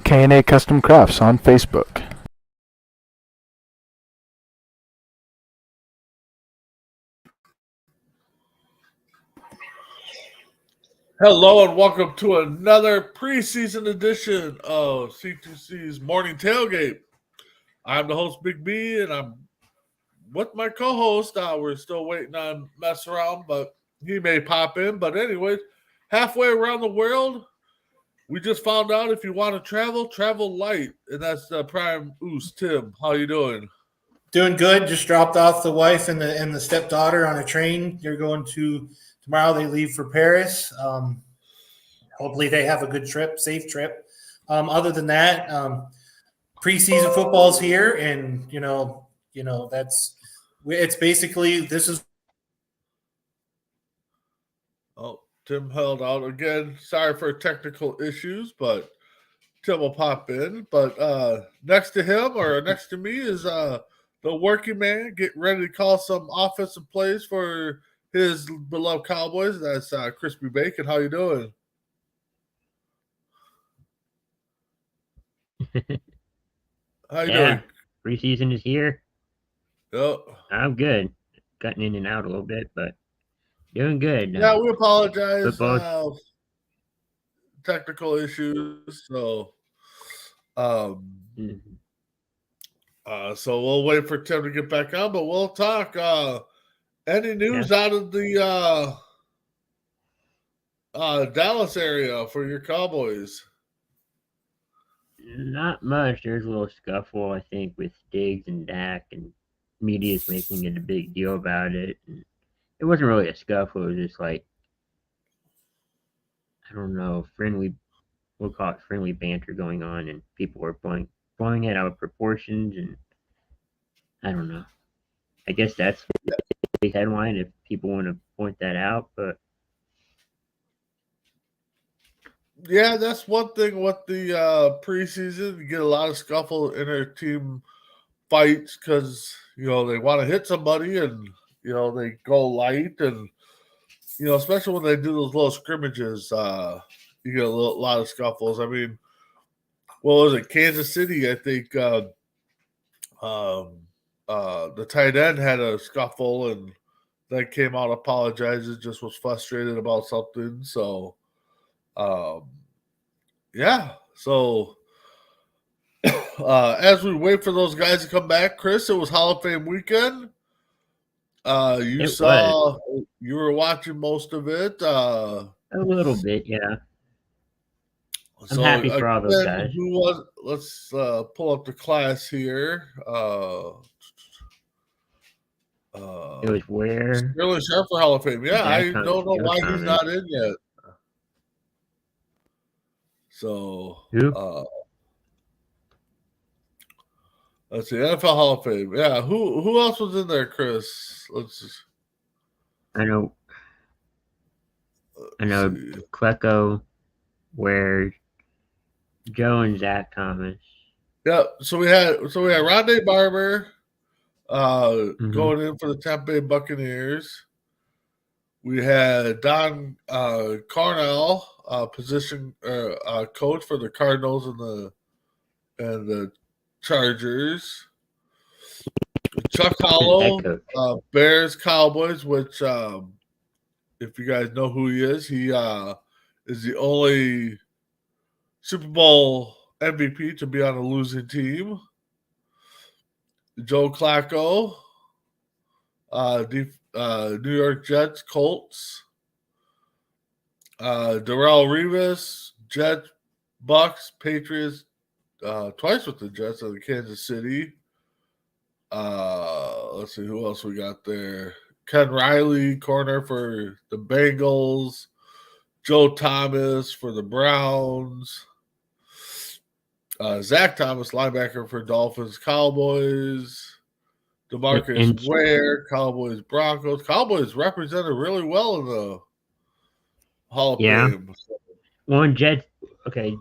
K&A Custom Crafts on Facebook. Hello and welcome to another preseason edition of C2C's Morning Tailgate. I'm the host, Big B, and I'm with my co-host. We're still waiting on Mess Around, but he may pop in. But anyways, halfway around the world, we just found out if you want to travel light, and that's Prime Oos. Tim, how you doing? Doing good. Just dropped off the wife and the stepdaughter on a train. They're going to tomorrow. They leave for Paris. Hopefully they have a good trip, safe trip. Other than that, preseason football's here, and it's basically this is. Oh, Tim held out again. Sorry for technical issues, but Tim will pop in. But next to him or next to me is the working man getting ready to call some offensive plays for his beloved Cowboys. That's Crispy Bacon. How you doing? How you doing? Preseason is here. Yep. I'm good. Cutting in and out a little bit, but doing good. Yeah, we apologize. Technical issues. So, so we'll wait for Tim to get back on, but we'll talk. Any news out of the Dallas area for your Cowboys? Not much. There's a little scuffle, I think, with Diggs and Dak, and media's making it a big deal about it. And it wasn't really a scuffle. It was just like, I don't know, we'll call it friendly banter going on, and people were blowing it out of proportions, and I don't know. I guess that's the big headline if people want to point that out, but yeah, that's one thing with the preseason. You get a lot of scuffle inter-team fights because, they want to hit somebody and, they go light. And, especially when they do those little scrimmages, you get a lot of scuffles. I mean, what was it? Kansas City, I think the tight end had a scuffle and then came out apologizing, just was frustrated about something. So, yeah. So, as we wait for those guys to come back, Chris, it was Hall of Fame weekend. You were watching most of it. A little bit, yeah. I'm happy for all those guys. Let's pull up the class here. It was where? Sterling Sharp for Hall of Fame. Yeah, I don't know why he's not in yet. So, let's see, NFL Hall of Fame. Yeah, who else was in there, Chris? I know Klecko, where Joe and Zach Thomas. Yeah, so we had Rondé Barber going in for the Tampa Bay Buccaneers. We had Don Carnell, position coach for the Cardinals and the Chargers. Chuck Hollow, Bears Cowboys, which if you guys know who he is the only Super Bowl MVP to be on a losing team. Joe Flacco, New York Jets, Colts. Darrelle Revis, Jets, Bucks, Patriots, twice with the Jets and Kansas City. Let's see who else we got there. Ken Riley, corner for the Bengals. Joe Thomas for the Browns. Zach Thomas, linebacker for Dolphins, Cowboys. DeMarcus Ware, Cowboys, Broncos. Cowboys represented really well in the Hall of Fame. Well, Jets, okay,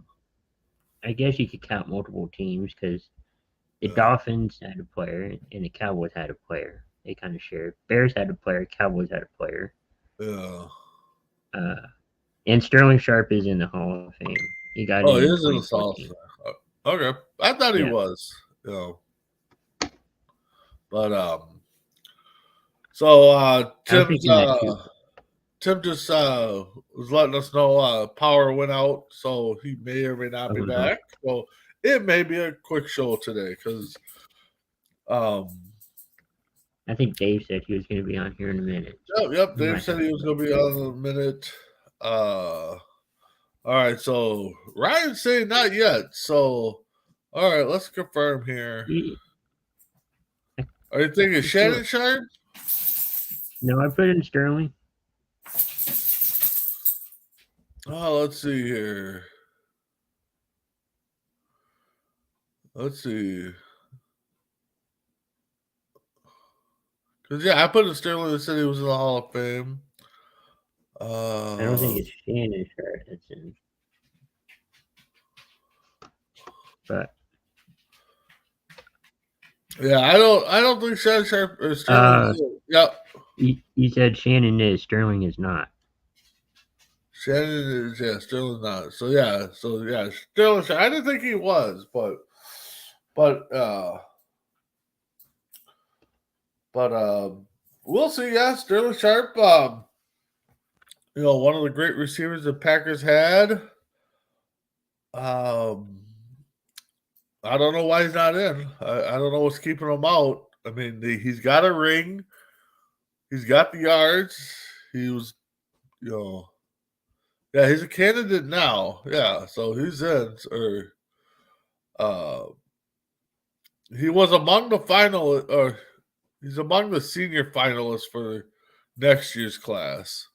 I guess you could count multiple teams because the Dolphins had a player and the Cowboys had a player. They kind of shared. Bears had a player, Cowboys had a player. Yeah. And Sterling Sharp is in the Hall of Fame. He got he is in the Hall of Fame. Okay. I thought he Yeah. was, you know. But so I was thinking that too. Tim just was letting us know power went out, so he may or may not be Uh-huh. back. So it may be a quick show today because um I think Dave said he was going to be on here in a minute. yep, He Dave might said have he to was go. gonna be on in a minute. All right, so Ryan's saying not yet. So all right, let's confirm here. He- Are you thinking he's still- Shannon Sharp? No, I put in Sterling. Oh, let's see here. Let's see. Because, yeah, I put in Sterling and said he was in the Hall of Fame. I don't think it's Shannon Sharp that's in. But Yeah, I don't think Shannon Sharp or Sterling is in. Yep. you said Shannon is, Sterling is not. Shannon is, yeah, Sterling's not. So yeah, Sterling Sharp. I didn't think he was, but we'll see. Yeah, Sterling Sharp, one of the great receivers the Packers had. I don't know why he's not in. I don't know what's keeping him out. I mean, he's got a ring. He's got the yards. He was, yeah, he's a candidate now. Yeah, so he's in. Or he was among the or he's among the senior finalists for next year's class.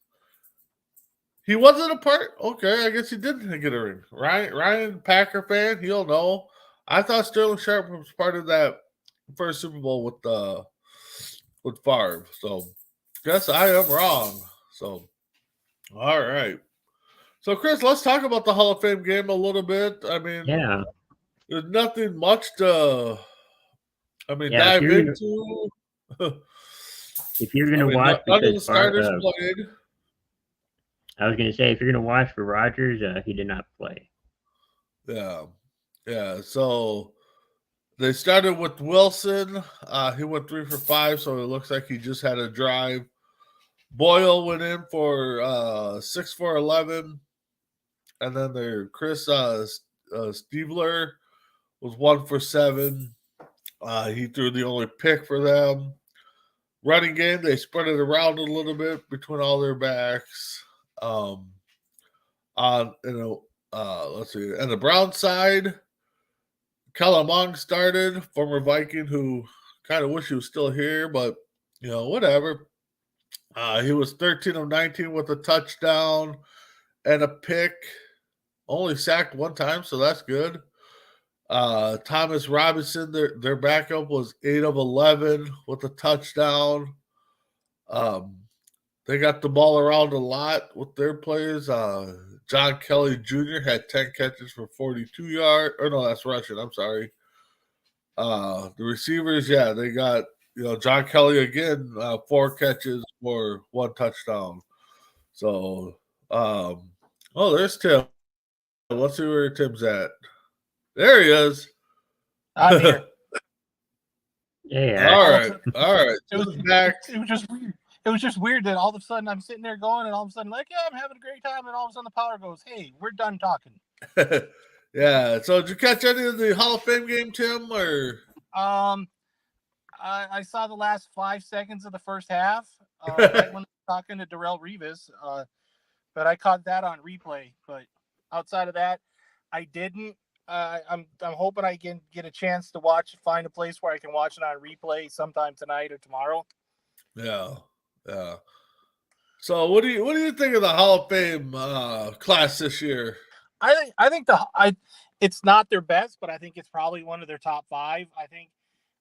He wasn't a part. Okay, I guess he didn't get a ring. Ryan, Packer fan, he'll know. I thought Sterling Sharp was part of that first Super Bowl with Favre. So, guess I am wrong. So, all right. So, Chris, let's talk about the Hall of Fame game a little bit. I mean, Yeah. there's nothing much to, Yeah, dive into. if you're gonna watch none of because the starters played. I was gonna say if you're gonna watch for Rodgers, he did not play. Yeah. So they started with Wilson. He went 3 for 5, so it looks like he just had a drive. Boyle went in for 6 for 11, and then their Chris Stiebler was 1 for 7. He threw the only pick for them. Running game, they spread it around a little bit between all their backs. Let's see. And the Brown side, Kellen Mond started, former Viking who kind of wish he was still here, but whatever. He was 13 of 19 with a touchdown and a pick. Only sacked one time, so that's good. Thomas Robinson, their backup, was 8 of 11 with a touchdown. They got the ball around a lot with their players. John Kelly Jr. had 10 catches for 42 yards. Or no, that's rushing. I'm sorry. The receivers, yeah, they got John Kelly again, 4 catches for 1 touchdown. So, there's Tim. Let's see where Tim's at. There he is. I'm here. Yeah. All right. It was back. It was just weird. It was just weird that all of a sudden I'm sitting there going, and all of a sudden, like, yeah, I'm having a great time, and all of a sudden the power goes, hey, we're done talking. Yeah. So did you catch any of the Hall of Fame game, Tim? Or I saw the last 5 seconds of the first half, right when I was talking to Darrell Revis, but I caught that on replay. But outside of that, I didn't. I'm hoping I can get a chance to find a place where I can watch it on replay sometime tonight or tomorrow. Yeah. So what do you think of the Hall of Fame class this year? I think it's not their best, but I think it's probably one of their top 5.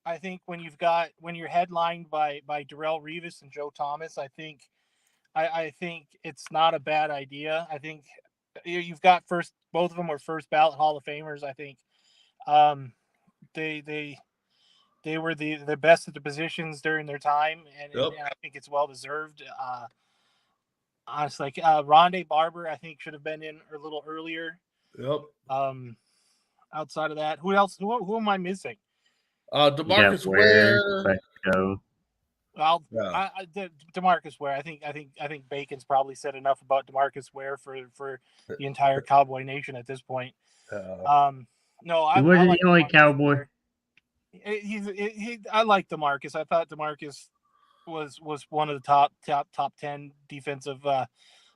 I think when you're headlined by Darrell Revis and Joe Thomas, I think it's not a bad idea. I think you've got both of them were first ballot Hall of Famers. I think they were the best at the positions during their time, and I think it's well deserved. Honestly, Rondé Barber, I think should have been in a little earlier. Yep. outside of that, who else? Who am I missing? DeMarcus Ware, Ware. Fresco. Well, Yeah. DeMarcus Ware. I think Bacon's probably said enough about DeMarcus Ware for the entire Cowboy Nation at this point. No, He I wasn't like the only DeMarcus Cowboy. Ware. I like DeMarcus. I thought DeMarcus was one of the top 10 defensive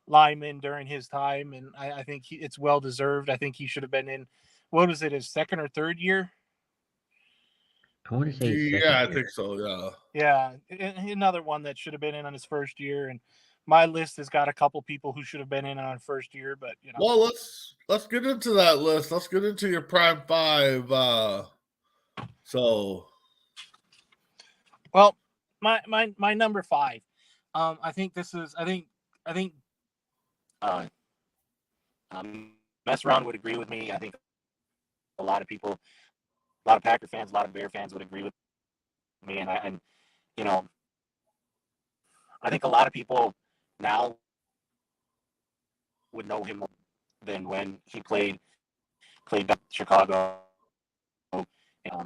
linemen during his time, and I think it's well deserved. I think he should have been in. What was it? His second or third year? I want to say his second Yeah, I year. think so. Yeah, another one that should have been in on his first year, and my list has got a couple people who should have been in on first year, but you know. Well, let's get into that list. Let's get into your prime five. Well, my number 5. I think this is. I think. Mess around would agree with me. I think a lot of people, a lot of Packer fans, a lot of Bear fans would agree with me, and you know, I think a lot of people now would know him than when he played Chicago.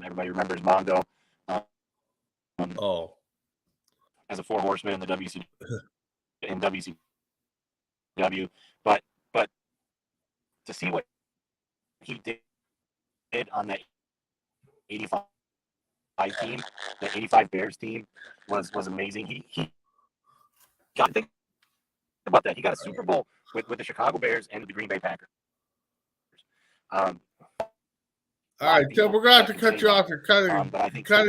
Everybody remembers Mongo as a 4 horseman in the WCW, but to see what he did on that 85 team, the 85 Bears team was amazing. He got, think about that. He got a Super Bowl with the Chicago Bears and the Green Bay Packers. All right, Tim, we're gonna have to cut you off. You're kind of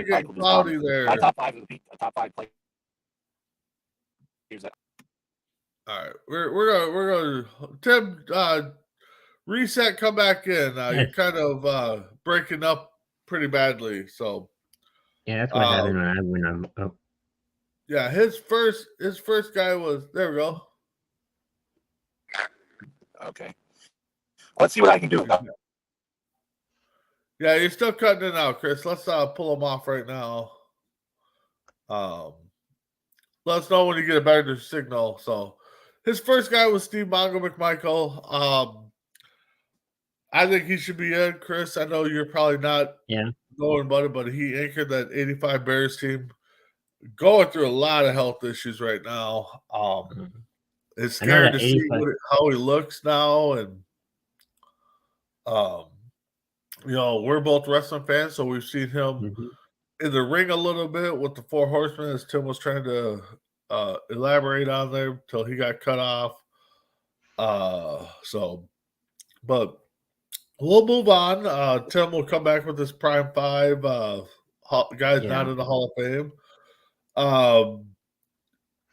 getting cloudy there. My top 5 players. All right, we're gonna Tim reset. Come back in. You're kind of breaking up pretty badly. So Yeah, that's what happened when I'm up. Yeah, his first guy was there. We go. Okay, let's see what I can do. Yeah, you're still cutting it out, Chris. Let's pull him off right now. Let us know when you get a better signal. So his first guy was Steve Mongo McMichael. I think he should be in, Chris. I know you're probably not going about it, but he anchored that 85 Bears team. Going through a lot of health issues right now. It's scary to see how he looks now. And, we're both wrestling fans, so we've seen him in the ring a little bit with the 4 horsemen, as Tim was trying to elaborate on there until he got cut off. But we'll move on. Tim will come back with his prime 5 guys not in the Hall of Fame.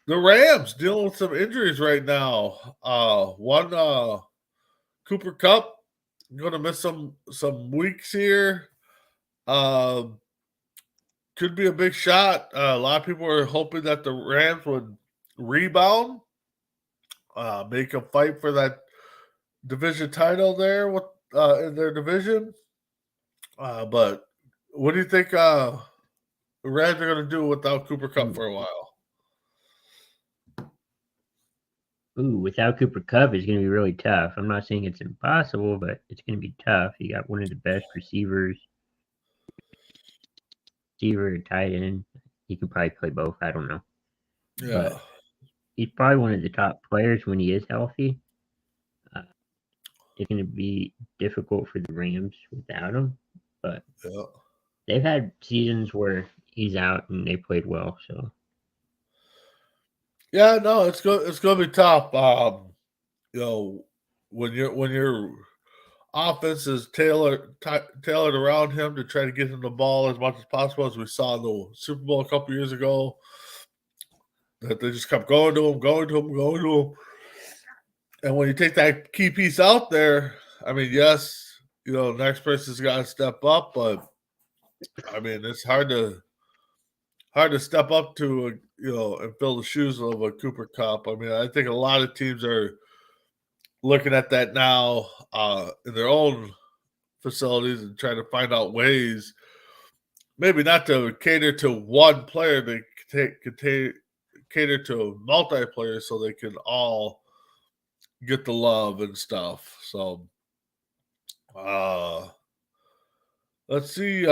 The Rams dealing with some injuries right now. One Cooper Kupp going to miss some weeks here. Could be a big shot. A lot of people are hoping that the Rams would rebound, make a fight for that division title there with in their division. But what do you think the Rams are going to do without Cooper Kupp for a while? Ooh, without Cooper Kupp, it's going to be really tough. I'm not saying it's impossible, but it's going to be tough. You got one of the best receivers, tight end. He could probably play both. I don't know. Yeah. But he's probably one of the top players when he is healthy. It's going to be difficult for the Rams without him. But they've had seasons where he's out and they played well. So. Yeah, no, it's going to be tough. When your offense is tailored around him to try to get him the ball as much as possible, as we saw in the Super Bowl a couple years ago, that they just kept going to him. And when you take that key piece out there, I mean, yes, the next person's got to step up, but I mean, it's hard to step up to and fill the shoes of a Cooper Kupp. I mean, I think a lot of teams are looking at that now in their own facilities and trying to find out ways, maybe not to cater to one player, they could cater to multi-players so they can all get the love and stuff. So, let's see.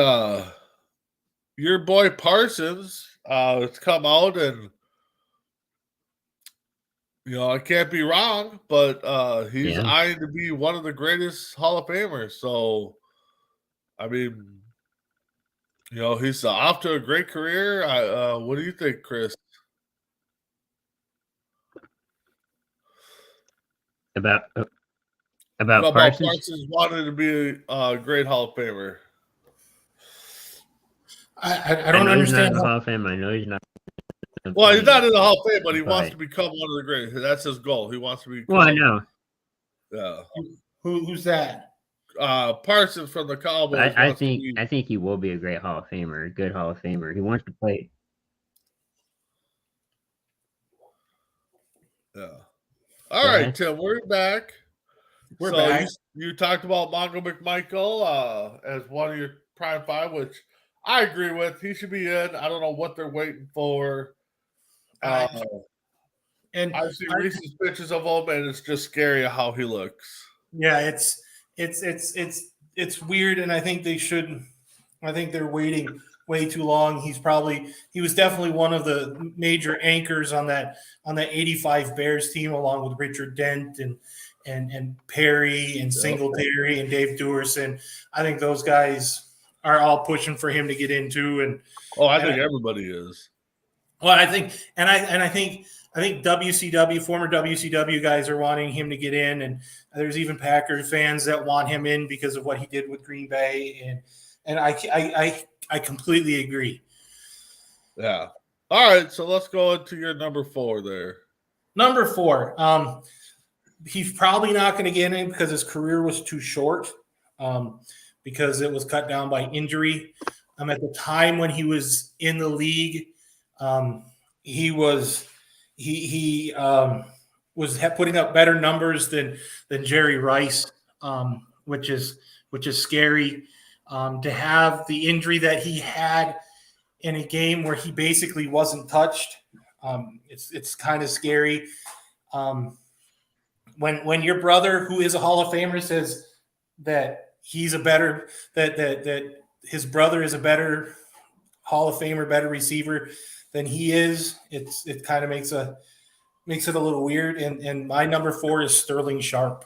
Your boy Parsons has come out and I can't be wrong, but he's Yeah. eyeing to be one of the greatest Hall of Famers. So, I mean, he's off to a great career. What do you think, Chris? About About Parsons. Parsons wanted to be a great Hall of Famer. I don't know he's not in understand. the Hall of Fame. I know he's not. Well, he's not in the Hall of Fame, but he wants But- to become one of the greatest. That's his goal. He wants to be. Well, I know. Yeah. Who's that? Parsons from the Cowboys. I wants to think be- I think he will be a great Hall of Famer, a good Hall of Famer. He wants to play. Yeah. All Go right, ahead. Tim, we're back. We're so back. You talked about Mongo McMichael as one of your prime five, which I agree with. He should be in. I don't know what they're waiting for. And I've seen recent pictures of him, and it's just scary how he looks. yeah, it's weird, and I think they should. I think they're waiting way too long. He was definitely one of the major anchors on that '85 Bears team, along with Richard Dent and Perry and Singletary and Dave Duerson. I think those guys are all pushing for him to get into. And I think everybody is. Well, I think WCW, former WCW guys are wanting him to get in, and there's even Packers fans that want him in because of what he did with Green Bay, and I completely agree. Yeah. All right, so let's go into your number 4 there. Number 4, he's probably not going to get in because his career was too short, because it was cut down by injury. At the time when he was in the league, he was putting up better numbers than Jerry Rice, which is scary. To have the injury that he had in a game where he basically wasn't touched, it's kind of scary. When your brother, who is a Hall of Famer, says that that his brother is a better Hall of Famer, better receiver than he is, it kind of makes it a little weird. And my number 4 is Sterling Sharp.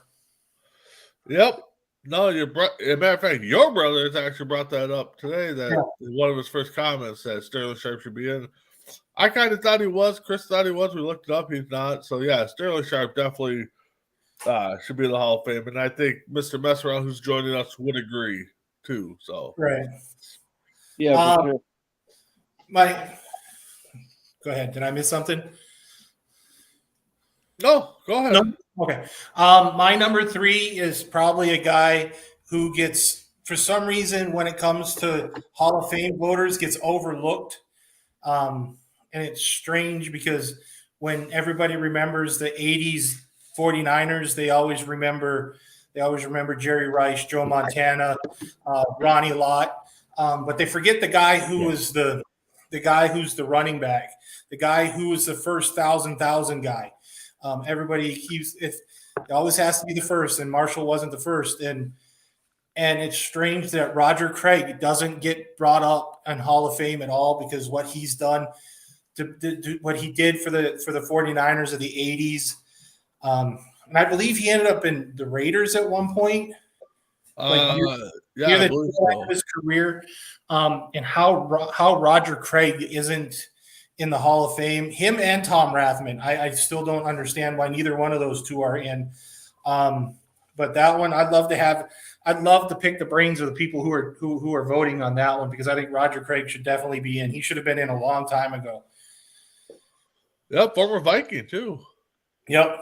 Yep. No, as a matter of fact, your brother has actually brought that up today. That one of his first comments said Sterling Sharp should be in. I kind of thought he was. Chris thought he was. We looked it up. He's not. So yeah, Sterling Sharp definitely should be in the Hall of Fame, and I think Mr. Messaround, who's joining us, would agree too. So right. Yeah. For sure. Go ahead. Did I miss something? No, go ahead. No? Okay. My number 3 is probably a guy who gets, for some reason, when it comes to Hall of Fame voters, gets overlooked. And it's strange because when everybody remembers the 80s 49ers, they always remember Jerry Rice, Joe Montana, Ronnie Lott. But they forget the guy who was the guy who's the running back, the guy who was the first thousand guy. It always has to be the first, and Marshall wasn't the first. And it's strange that Roger Craig doesn't get brought up in Hall of Fame at all, because what he's done, what he did for the 49ers of the 80s. And I believe he ended up in the Raiders at one point. Yeah, his career, and how Roger Craig isn't in the Hall of Fame. Him and Tom Rathman. I still don't understand why neither one of those two are in. But that one, I'd love to pick the brains of the people who are voting on that one, because I think Roger Craig should definitely be in. He should have been in a long time ago. Yep, former Viking too. Yep.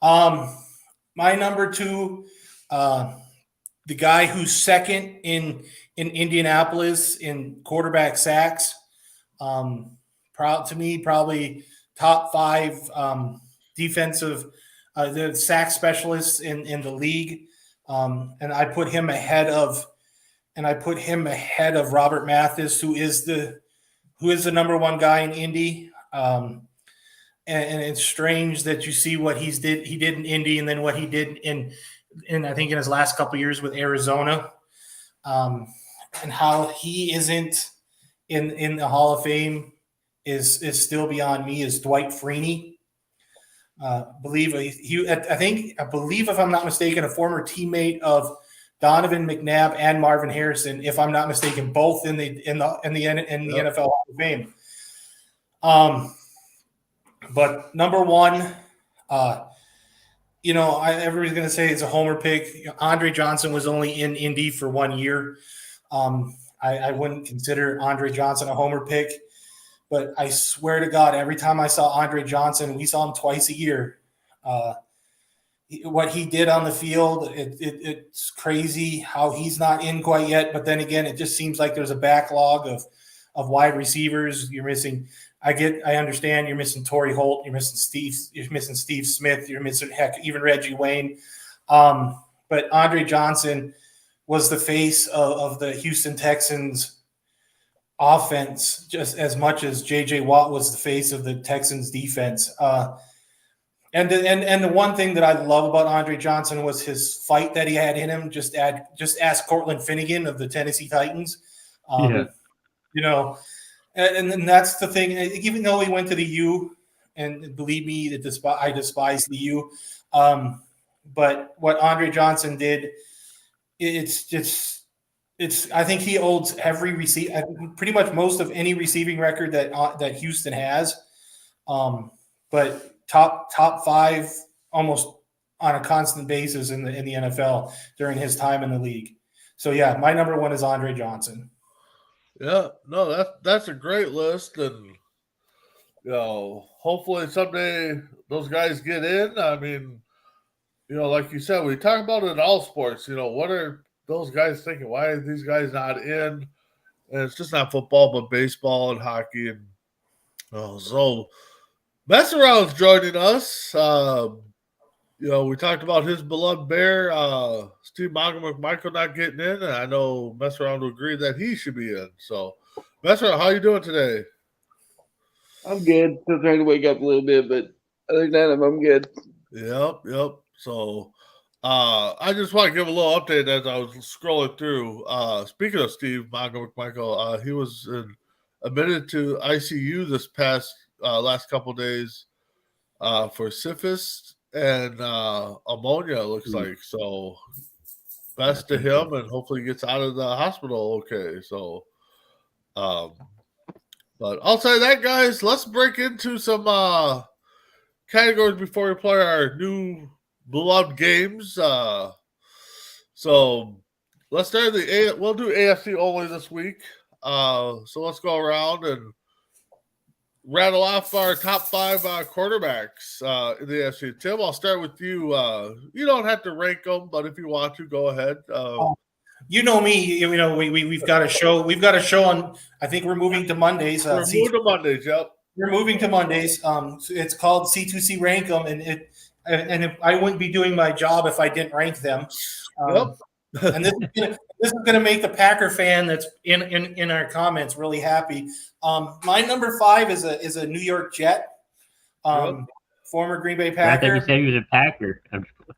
My number 2, the guy who's second in Indianapolis in quarterback sacks. Probably top 5 defensive the sack specialists in the league. And I put him ahead of Robert Mathis, who is the number 1 guy in Indy. And it's strange that you see what he did in Indy, and then what he did in I think in his last couple of years with Arizona. and how he isn't in the Hall of Fame is still beyond me. Is Dwight Freeney? I believe if I'm not mistaken, a former teammate of Donovan McNabb and Marvin Harrison, if I'm not mistaken, both in the NFL Hall of Fame. But number one, everybody's going to say it's a homer pick. Andre Johnson was only in Indy for 1 year. I wouldn't consider Andre Johnson a homer pick, but I swear to God, every time I saw Andre Johnson, we saw him twice a year. What he did on the field, it's crazy how he's not in quite yet. But then again, it just seems like there's a backlog of wide receivers. You're missing. I understand you're missing Torrey Holt, you're missing Steve Smith, you're missing even Reggie Wayne. But Andre Johnson was the face of the Houston Texans offense just as much as JJ Watt was the face of the Texans defense. And the one thing that I love about Andre Johnson was his fight that he had in him. Just ask Cortland Finnegan of the Tennessee Titans. And then that's the thing. Even though he went to the U, and believe me, I despise the U. But what Andre Johnson did, I think he holds pretty much most of any receiving record that Houston has. But top five almost on a constant basis in the NFL during his time in the league. So yeah, my number one is Andre Johnson. Yeah, no, that's a great list, and hopefully someday those guys get in. I mean, like you said, we talk about it in all sports. What are those guys thinking? Why are these guys not in? And it's just not football, but baseball and hockey, and so Mess Around's joining us. We talked about his beloved Bear, Steve McMichael not getting in, and I know Mess Around will agree that he should be in. So, Mess Around, how you doing today? I'm good. Still trying to wake up a little bit, but other than that, I'm good. Yep. So, I just want to give a little update as I was scrolling through. Speaking of Steve McMichael, he was admitted to ICU this last couple of days for syphilis and ammonia, it looks like. So best to him, and hopefully he gets out of the hospital okay. So but outside of that, guys, let's break into some categories before we play our new beloved games. So let's start we'll do AFC only this week. So let's go around and rattle off our top five quarterbacks in the AFC. Tim, I'll start with you. You don't have to rank them, but if you want to, go ahead. You know me. We've got a show. We've got a show on. I think we're moving to Mondays. We're moving to Mondays. Yep. We're moving to Mondays. It's called C2C Rank 'em, and I wouldn't be doing my job if I didn't rank them. Yep. And this is going to make the Packer fan that's in our comments really happy. My number 5 is a New York Jet, former Green Bay Packer. I thought you said he was a Packer.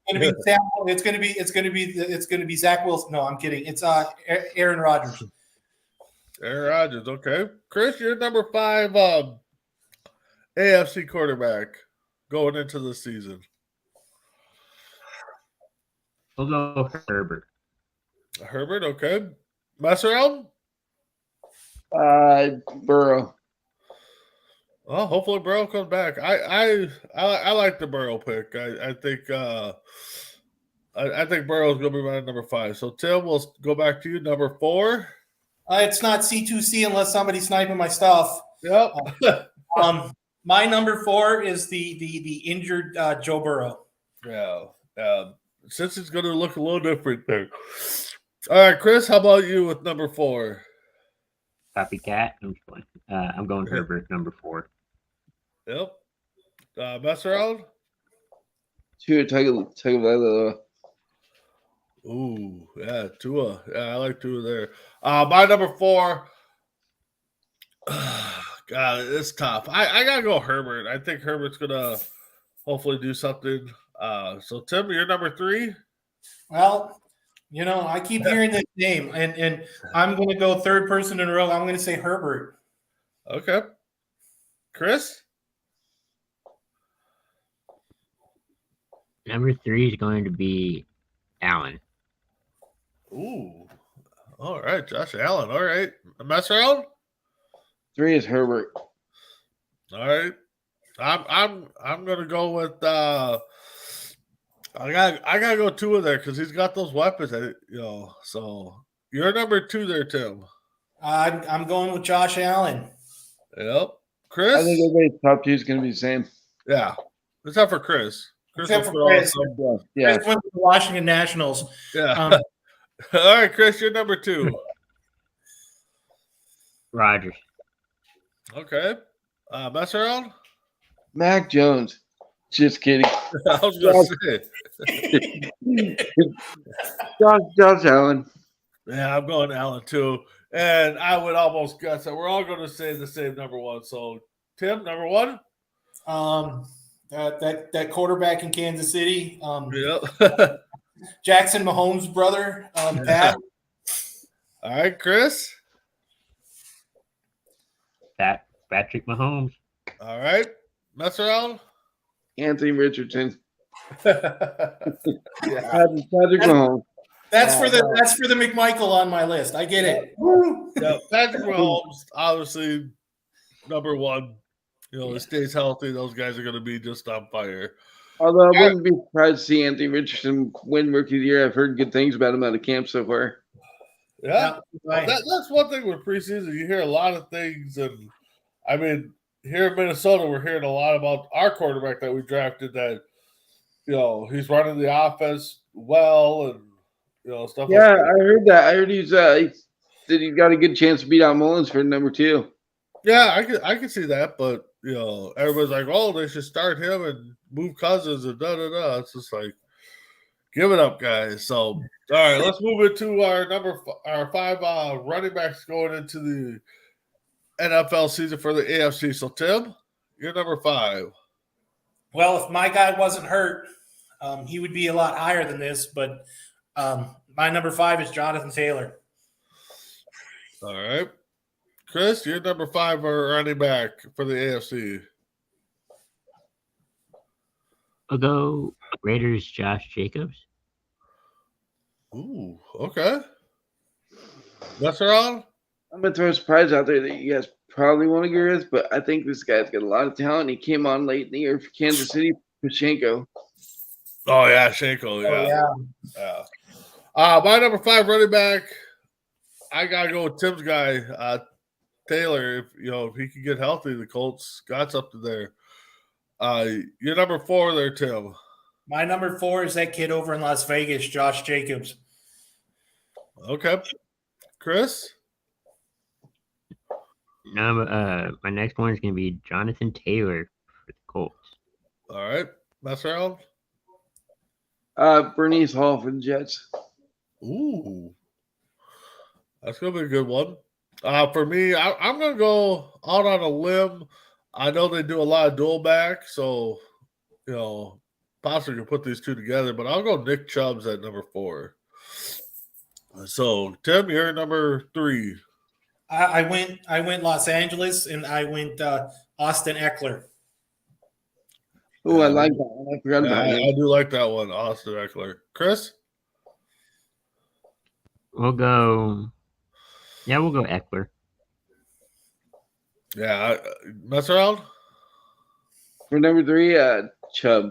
It's going to be Zach Wilson. No, I'm kidding. It's Aaron Rodgers. Aaron Rodgers. Okay, Chris, you're number 5 AFC quarterback going into the season. We'll go for Herbert. Herbert, okay. Mess around? Burrow. Well, hopefully Burrow comes back. I like the Burrow pick. I think I think Burrow's gonna be my number 5. So Tim, we'll go back to you. Number 4. It's not C2C unless somebody's sniping my stuff. Yep. My number 4 is the injured Joe Burrow. Yeah. Since it's going to look a little different there. All right, Chris, how about you with number 4? Copycat. I'm going Herbert, number 4. Yep. Mess around? Tailgate. Ooh, yeah, Tua. Yeah, I like Tua there. My number 4. God, it's tough. I gotta go Herbert. I think Herbert's gonna hopefully do something. So Tim, you're number 3. Well, You know, I keep hearing this name, and I'm going to go third person in a row. I'm going to say Herbert. Okay. Chris? Number 3 is going to be Allen. Ooh. All right, Josh Allen. All right. Mess around? 3 is Herbert. All right. I'm gonna go with I gotta go 2 of there because he's got those weapons, so you're number 2 there, Tim. I'm going with Josh Allen. Yep. Chris? I think everybody's top 2 is going to be the same. Yeah. Except for Chris. Except will for put on Chris. some- Yeah. Chris went to the Washington Nationals. Yeah. Um, All right, Chris, you're number 2. Rogers. Okay. Mess around? Mac Jones. Just kidding. I was gonna say. Josh Allen. Yeah, I'm going Allen too. And I would almost guess that we're all going to say the same number 1. So, Tim, number 1? That quarterback in Kansas City, Yep. Jackson Mahomes' brother, Pat. All right, Chris? Patrick Mahomes. All right. Mess around? Anthony Richardson. Yeah. Patrick Mahomes. That's for the McMichael on my list. I get it. Woo! Yeah, Patrick Mahomes, obviously, number 1. He stays healthy. Those guys are going to be just on fire. Although I wouldn't be surprised to see Anthony Richardson win Rookie of the Year. I've heard good things about him out of camp so far. Yeah. Right. That's one thing with preseason. You hear a lot of things. And, I mean, here in Minnesota, we're hearing a lot about our quarterback that we drafted that, he's running the offense well and, stuff Yeah, like that. I heard that. I heard he's that he's got a good chance to beat out Mullins for number 2. Yeah, I can see that, but everybody's like, "Oh, they should start him and move Cousins and da da da." It's just like, give it up, guys. So, all right, let's move into our 5 running backs going into the NFL season for the AFC. So, Tim, you're number 5. Well, if my guy wasn't hurt, he would be a lot higher than this. But my number 5 is Jonathan Taylor. All right, Chris, you're number 5 for running back for the AFC. I'll go Raiders Josh Jacobs. Ooh, okay. That's around? I'm going to throw a surprise out there that you guys probably won't agree with, but I think this guy's got a lot of talent. He came on late in the year for Kansas City, Pashenko. Oh, yeah, Shanko, yeah. My number 5 running back, I got to go with Tim's guy, Taylor. If he can get healthy, the Colts got something there. You're number 4 there, Tim. My number 4 is that kid over in Las Vegas, Josh Jacobs. Okay. Chris? My next one is going to be Jonathan Taylor for the Colts. All right. Mess around? Bernice Hall for the Jets. Ooh. That's going to be a good one. For me, I'm going to go out on a limb. I know they do a lot of dual back, so, possibly can put these 2 together, but I'll go Nick Chubbs at number 4. So, Tim, you're number 3. I went Los Angeles, and I went Austin Eckler. Oh, I like that one. I forgot about I him. do like that one, Austin Eckler. Chris? We'll go Eckler. Yeah, mess around? For number 3, Chubb.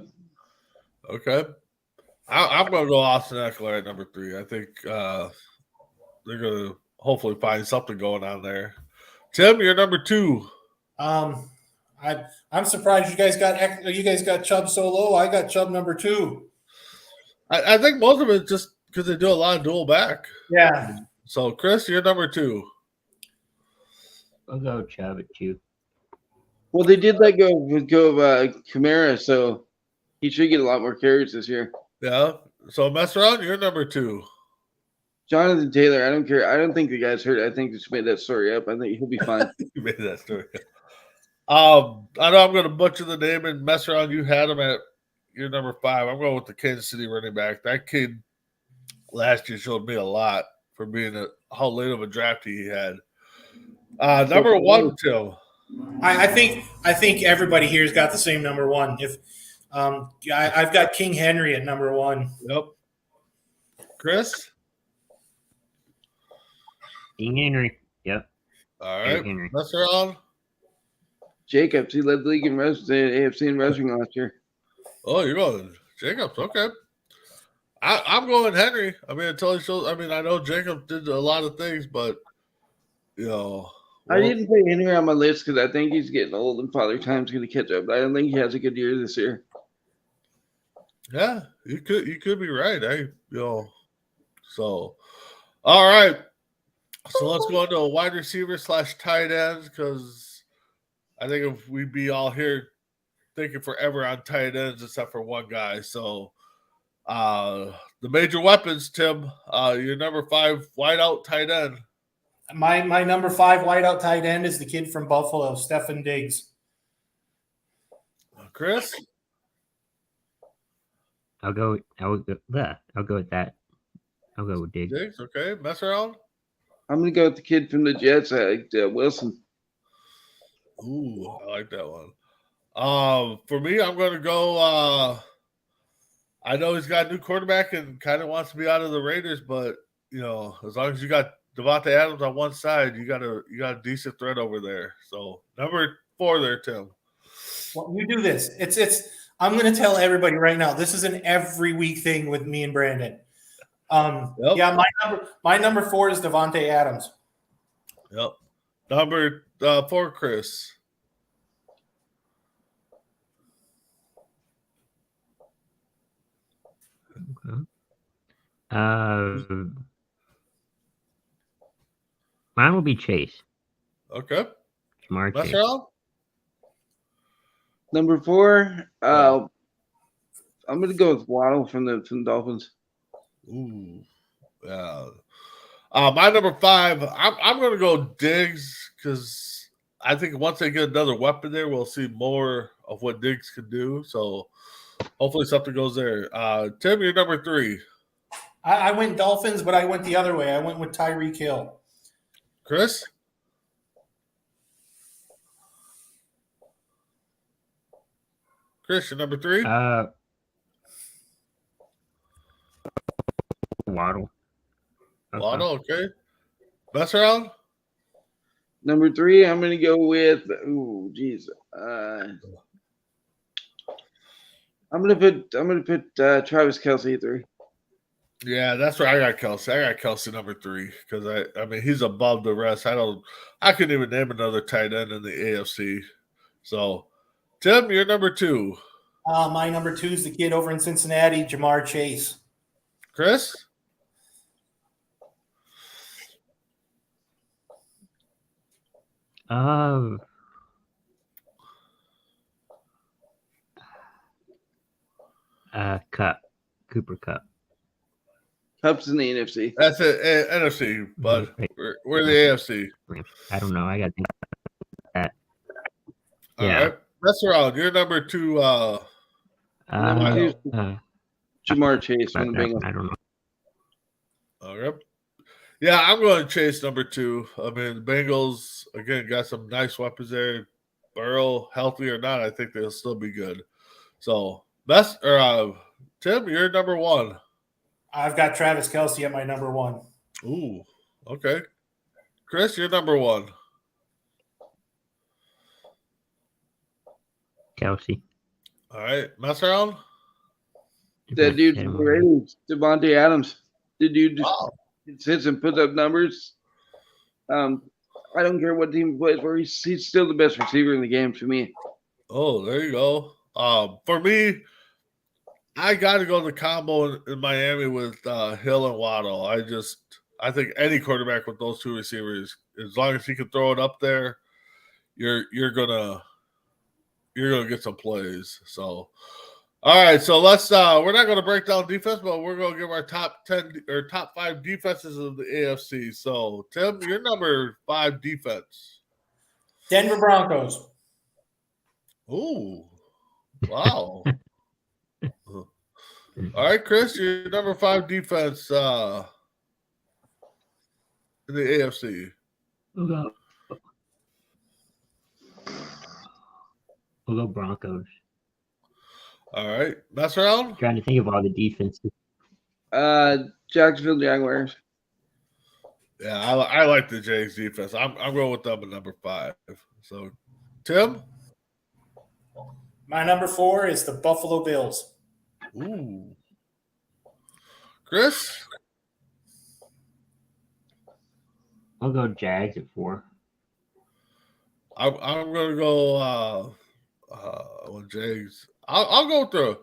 Okay. I'm going to go Austin Eckler at number 3. I think they're going to hopefully find something going on there. Tim, you're number 2. I'm surprised you guys got Chubb so low. I got Chubb number 2. I think most of it just because they do a lot of dual back. Yeah. So, Chris, you're number 2. I'll go Chubb at 2. Well, they did let go of Kamara, so he should get a lot more carries this year. Yeah. So, mess around, you're number 2. Jonathan Taylor, I don't care. I don't think the guy's hurt. I think they just made that story up. I think he'll be fine. You made that story. I know I'm going to butcher the name and mess around. You had him at your number 5. I'm going with the Kansas City running back. That kid last year showed me a lot for being how late of a draft he had. Number one, Tim. I think everybody here's got the same number one. If I've got King Henry at number one. Yep. Chris? King Henry. Yep. All King right. Henry. That's around. Jacobs, he led the league in AFC in rushing last year. Oh, you're going Jacobs. Okay. I'm going Henry. I mean, until he shows. I mean, I know Jacobs did a lot of things, but I didn't put Henry on my list because I think he's getting old and Father Time's going to catch up. I don't think he has a good year this year. Yeah, you could be right. So all right. So let's go into a wide receiver / tight ends because I think if we'd be all here thinking forever on tight ends except for one guy. So the major weapons, Tim, your number 5 wideout tight end. My number 5 wideout tight end is the kid from Buffalo, Stefan Diggs. Chris? I'll go with that. I'll go with Diggs. Diggs, okay. Mess around? I'm going to go with the kid from the Jets, Wilson. Ooh, I like that one. For me, I'm going to go. I know he's got a new quarterback and kind of wants to be out of the Raiders, but as long as you got Devontae Adams on one side, you got a decent threat over there. So number 4 there, Tim. Well, you do this. It's. I'm going to tell everybody right now. This is an every week thing with me and Brandon. Yep. Yeah, my number 4 is Devontae Adams. Yep. Number 4, Chris. Okay. Mine will be Chase. Okay. Jamar Chase. Marcel? Number 4, I'm going to go with Waddle from the Dolphins. Ooh. Yeah. My number 5, I'm going to go Diggs because I think once they get another weapon there, we'll see more of what Diggs can do. So hopefully something goes there. Tim, you're number 3. I went Dolphins, but I went the other way. I went with Tyreek Hill. Chris? Chris, you're number 3? Waddle. Waddle, okay. Best round? Number 3, I'm going to go with. I'm going to put Travis Kelce at 3. Yeah, that's where I got Kelce. I got Kelce number 3 because I mean he's above the rest. I couldn't even name another tight end in the AFC. So, Tim, you're number 2. My number 2 is the kid over in Cincinnati, Jamar Chase. Chris? Cooper Kupp. Kupp's in the NFC. That's it, NFC, but we're the AFC. I don't know. I got that. All right. That's around. You're number 2. Number 2 Jamar Chase from the Bengals. I don't know. All right. Yeah, I'm going to Chase number 2. I mean, the Bengals, again, got some nice weapons there. Burrow, healthy or not, I think they'll still be good. So, Tim, you're number 1. I've got Travis Kelce at my number 1. Ooh, okay. Chris, you're number 1. Kelce. All right. Mess around? That dude from the Raiders, Devontae Adams. The dude just sits and puts up numbers. I don't care what team he plays for. He's still the best receiver in the game to me. Oh, there you go. For me, I got to go the combo in Miami with Hill and Waddle. I think any quarterback with those 2 receivers, as long as he can throw it up there, you're gonna get some plays. So, all right. So we're not going to break down defense, but we're going to give our top 10 or top 5 defenses of the AFC. So, Tim, your number 5 defense. Denver Broncos. Ooh, wow. All right, Chris, your number 5 defense in the AFC. We'll go Broncos. All right, mess around. I'm trying to think of all the defenses. Jacksonville Jaguars. Yeah, I like the Jags defense. I'm going with them at number 5. So, Tim? My number 4 is the Buffalo Bills. Ooh. Chris? I'll go Jags at 4. I'm going to go with Jags. I'll go through.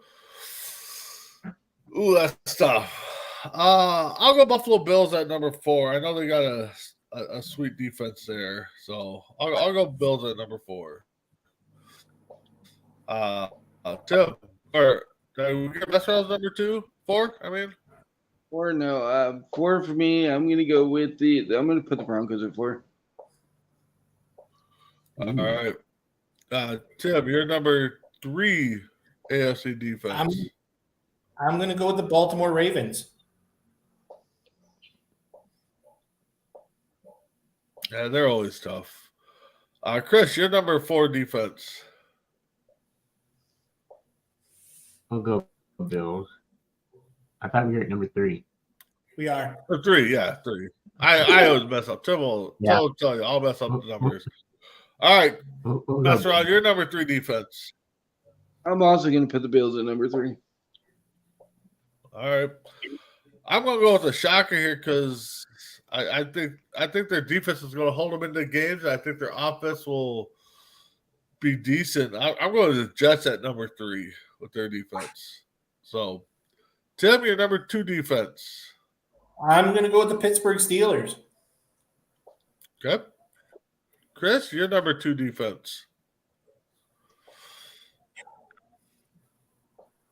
Ooh, that's tough. I'll go Buffalo Bills at number 4. I know they got a sweet defense there, so I'll go Bills at number 4. Tim, or that's number 2, 4. I mean, 4, no. 4 for me. I'm gonna go with I'm gonna put the Broncos at 4. All right. Tim, you're number 3 AFC defense. I'm going to go with the Baltimore Ravens. Yeah, they're always tough. Chris, you're number 4 defense. I'll go Bills. I thought we were at number 3. We are. 3, yeah, 3. I always mess up. Tim will tell you. I'll mess up the numbers. All right. That's right. You're number 3 defense. I'm also going to put the Bills at number 3. All right. I'm going to go with a shocker here because I think their defense is going to hold them into games. I think their offense will be decent. I'm going to the Jets at number 3 with their defense. So, Tim, you're number 2 defense. I'm going to go with the Pittsburgh Steelers. Okay. Chris, you're number 2 defense.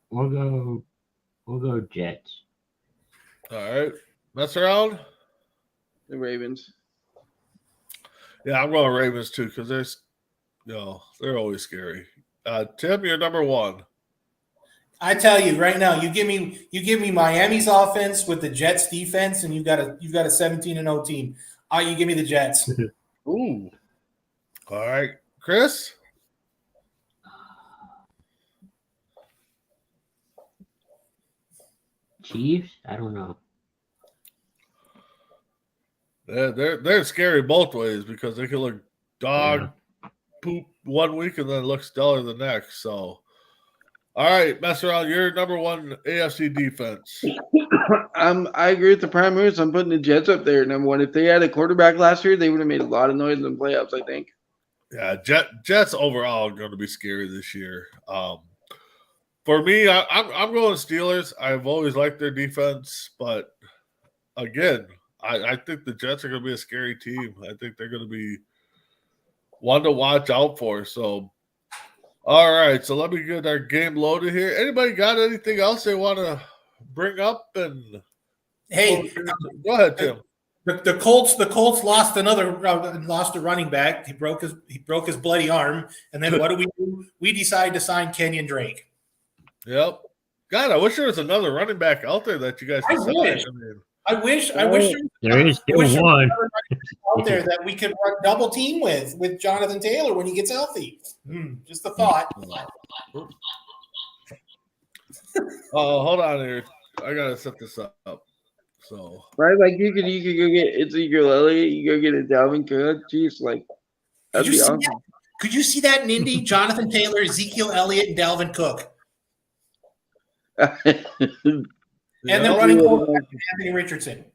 We'll go Jets. All right. Mess around? The Ravens. Yeah, I'm going Ravens too because they're always scary. Tim, you're number 1. I tell you right now, you give me Miami's offense with the Jets defense, and you've got a 17-0 team. You give me the Jets. Ooh. All right, Chris. Chiefs? I don't know. They're scary both ways because they can look dog poop one week and then look stellar the next. So, all right, mess around. You're number 1 AFC defense. I agree with the prime moves. I'm putting the Jets up there, number 1. If they had a quarterback last year, they would have made a lot of noise in the playoffs, I think. Yeah, Jets overall are going to be scary this year. For me, I'm going Steelers. I've always liked their defense, but again, I think the Jets are going to be a scary team. I think they're going to be one to watch out for. So, all right. So let me get our game loaded here. Anybody got anything else they want to bring up? And Hey, go ahead, Tim. The Colts lost a running back. He broke his bloody arm, and then what do? We decided to sign Kenyon Drake. Yep. God, I wish there was another running back out there that you guys could sign. I wish there is still one out there that we could run double team with Jonathan Taylor when he gets healthy. Just a thought. Oh, hold on here. I gotta set this up. So right, like you could go get Ezekiel Elliott, you go get a Dalvin Cook. Jeez, like that'd be awesome. Could you see that in Indy? Jonathan Taylor, Ezekiel Elliott, and Dalvin Cook. And then running quarterback Anthony Richardson.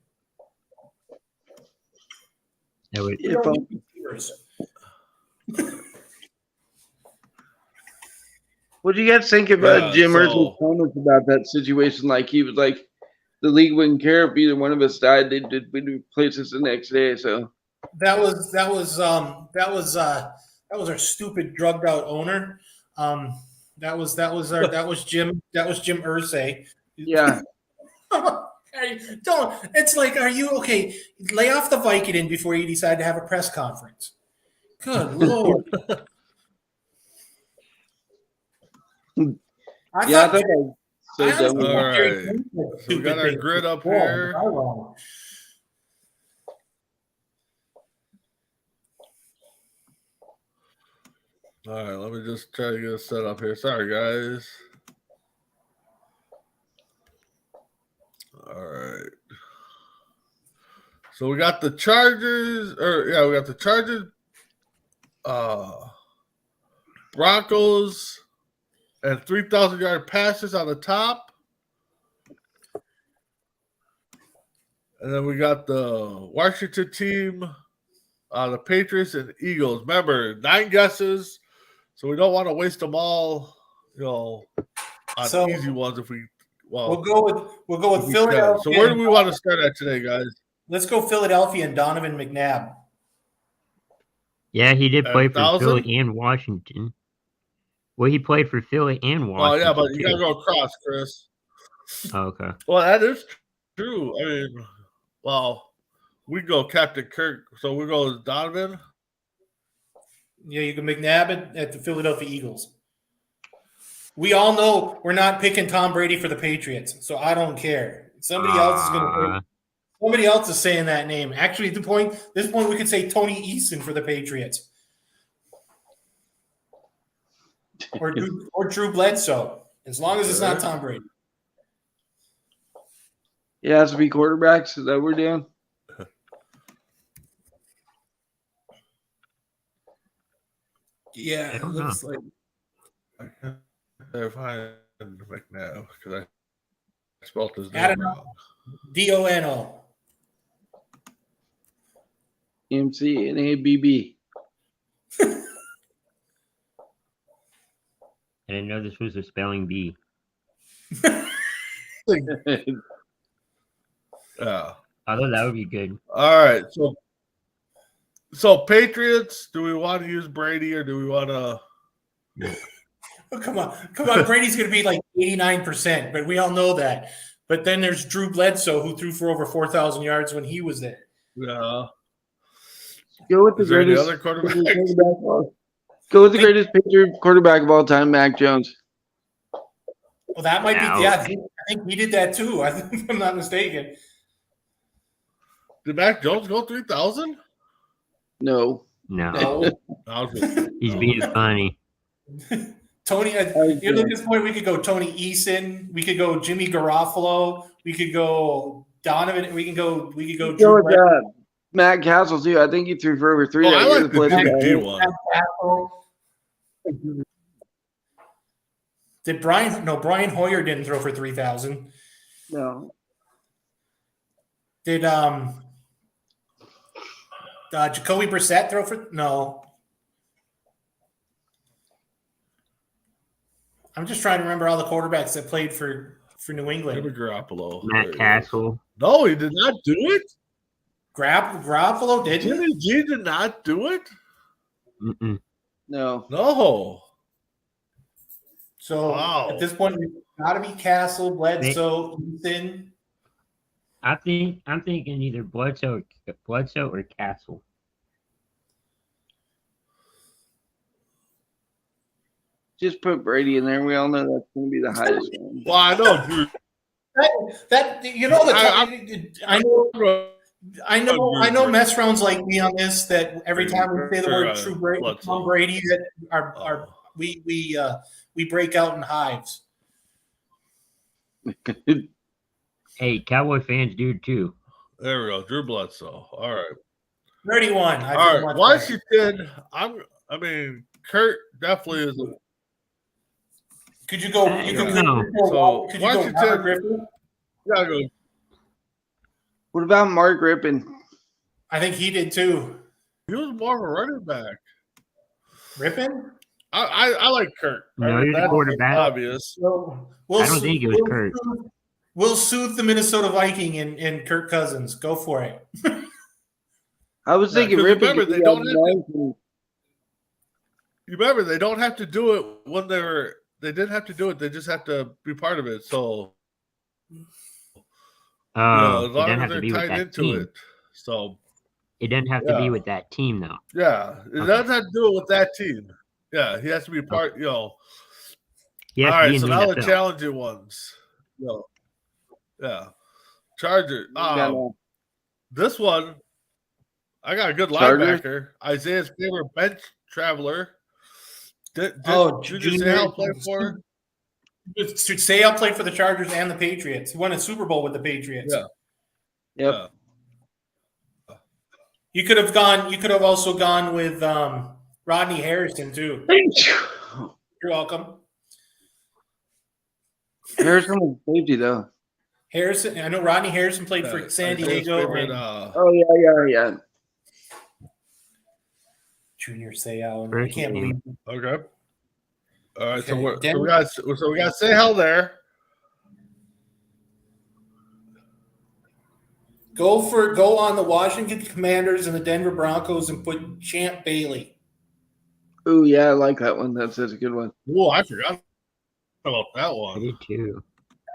What do you guys think about Jim Irsay's comments about that situation? Like he was like, the league wouldn't care if either one of us died; we'd replace us the next day. So that was our stupid drugged out owner. That was Jim Irsay. Yeah. It's like, are you okay? Lay off the Vicodin before you decide to have a press conference. Good Lord. I thought So I dumb. honestly All thought Jerry right. Jones said So we stupid got our things grid up before. here. Am I wrong? All right, let me just try to get it set up here. Sorry, guys. All right. So we got the Chargers, we got the Chargers, Broncos, and 3,000-yard passes on the top. And then we got the Washington team, the Patriots and Eagles. Remember, 9 guesses, so we don't want to waste them all, on So easy ones if we we'll go with if we Philadelphia. can. So where do we want to start at today, guys? Let's go Philadelphia and Donovan McNabb. Yeah, he did play for 1,000? Philly and Washington. Well, he played for Philly and Oh, yeah, Washington. but you got to go across, Chris. Oh, okay. Well, that is true. I mean, we go Captain Kirk. So we go with Donovan. Yeah, you can McNabb at the Philadelphia Eagles. We all know we're not picking Tom Brady for the Patriots, so I don't care. Somebody else is going to. Somebody else is saying that name. Actually, at this point, we could say Tony Eason for the Patriots, or Drew Bledsoe, as long as it's not Tom Brady. It has to be quarterbacks. Is that what we're doing? Yeah, I it don't looks know. like They're fine McNabb because I spelled his I don't name know. wrong. Dono. MCNABB. I didn't know this was a spelling bee. Yeah. Although that would be good. All right. So Patriots, do we want to use Brady or do we want to? Oh, come on. Brady's going to be like 89%, but we all know that. But then there's Drew Bledsoe, who threw for over 4,000 yards when he was there. Yeah. Go with the Is there any greatest other quarterbacks? Go with the greatest Patriot quarterback of all time, Mac Jones. Well, that might Ouch. be. Yeah, I think he did that too. If I'm not mistaken. Did Mac Jones go 3,000? No. No, he's being funny. Tony, at this point, we could go Tony Eason. We could go Jimmy Garofalo. We could go Donovan. We could go Go with that. Matt Castle too. I think he threw for over 3. I like the GG one. Did Brian? No, Brian Hoyer didn't throw for 3,000. No. Did Jacoby Brissett throw for? No. I'm just trying to remember all the quarterbacks that played for New England. Jimmy Garoppolo. Matt Castle. No, he did not do it. Garoppolo didn't. Jimmy G did not do it. Mm-mm. No. No. So Wow. at this point, it's got to be Castle, Bledsoe, Ethan. I'm thinking either Bledsoe or Castle. Just put Brady in there. We all know that's going to be the highest one. Well, I know, Drew. That you know I know mess rounds like me on this. That every time we say the word Tom Brady, that we break out in hives. Hey, Cowboy fans do too. There we go. Drew Bledsoe. All right. 31. All right. Washington. Kurt definitely is. Could you go? I don't know. So could you go Robert Griffin? Yeah, go. What about Mark Rippon? I think he did too. He was more of a running back. Rippon? I like Kurt. No, he's a quarterback. Obvious. So I don't think it was Kurt. We'll soothe the Minnesota Viking in Kirk Cousins. Go for it. I was thinking Rippon. Remember, they don't have to do it when they didn't have to do it. They just have to be part of it. So, as long as they're tied into it. So, it doesn't have to be with that team, though. Yeah, it doesn't have to do it with that team. Yeah, he has to be part. He has All to right, be in so the now the NFL. challenging ones. No. Yeah. Charger. No. This one, I got a good Chargers? linebacker. Isaiah's favorite bench traveler. Did you say Junior. how play for? Sale played for the Chargers and the Patriots. He won a Super Bowl with the Patriots. Yeah. Yep. Yeah. You could have also gone with Rodney Harrison too. You're welcome. Harrison was safety though. Harrison, I know Rodney Harrison played for San Isaiah's Diego. favorite, Oh yeah. Junior Seau. I can't believe. Okay. All right. Okay, So we got Seau there. Go on the Washington Commanders and the Denver Broncos and put Champ Bailey. Oh yeah, I like that one. That's a good one. Oh, I forgot about that I one. did too.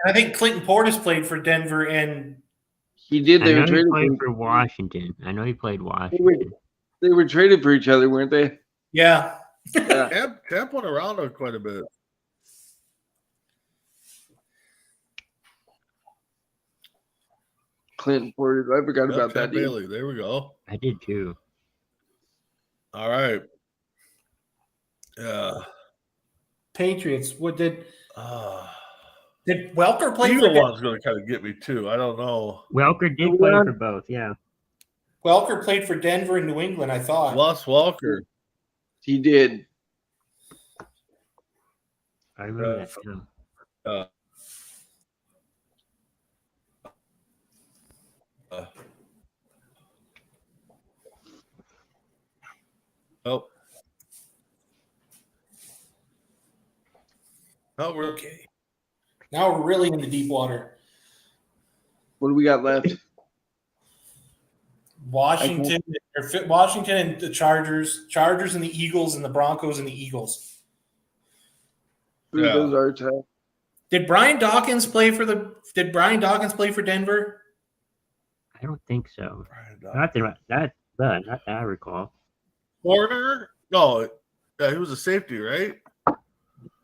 I think Clinton Portis played for Denver and He did. I They know were he traded played for Washington. I know he played They Washington. were, they were traded for each other, weren't they? yeah. Yeah. Camp went around quite a bit. Clinton Porter. I forgot about that. Champ Bailey. There we go. I did too. All right. Yeah. Patriots. What did Welker play Either for? one's going to kind of get me too. I don't know. Welker did play for both. Yeah. Welker played for Denver and New England. I thought. Wes Welker. He did. I remember that too. Oh. Oh, we're Okay. Now we're really in the deep water. What do we got left? Washington and the Chargers and the Eagles and the Broncos and the Eagles. Who Yeah. those are tough. Did Brian Dawkins play for Denver? I don't think so. Not that I recall. Warner? No. Yeah, he was a safety, right?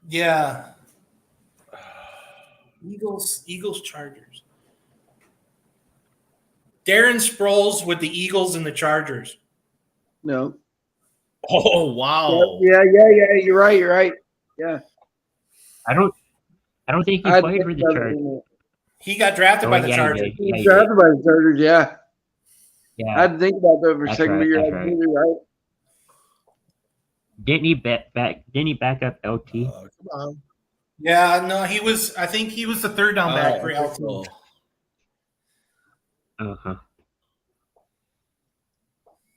Yeah. Eagles, Chargers. Darren Sproles with the Eagles and the Chargers. No. Oh, wow. Yeah. You're right. Yeah. I don't think he played for the Chargers. He got drafted by the Chargers. He was drafted by the Chargers, yeah. Yeah. I had to think about that for a That's second, right, but you're that's absolutely right. Didn't he back up LT? Come on. Yeah, no, I think he was the third down back for LT. Uh-huh.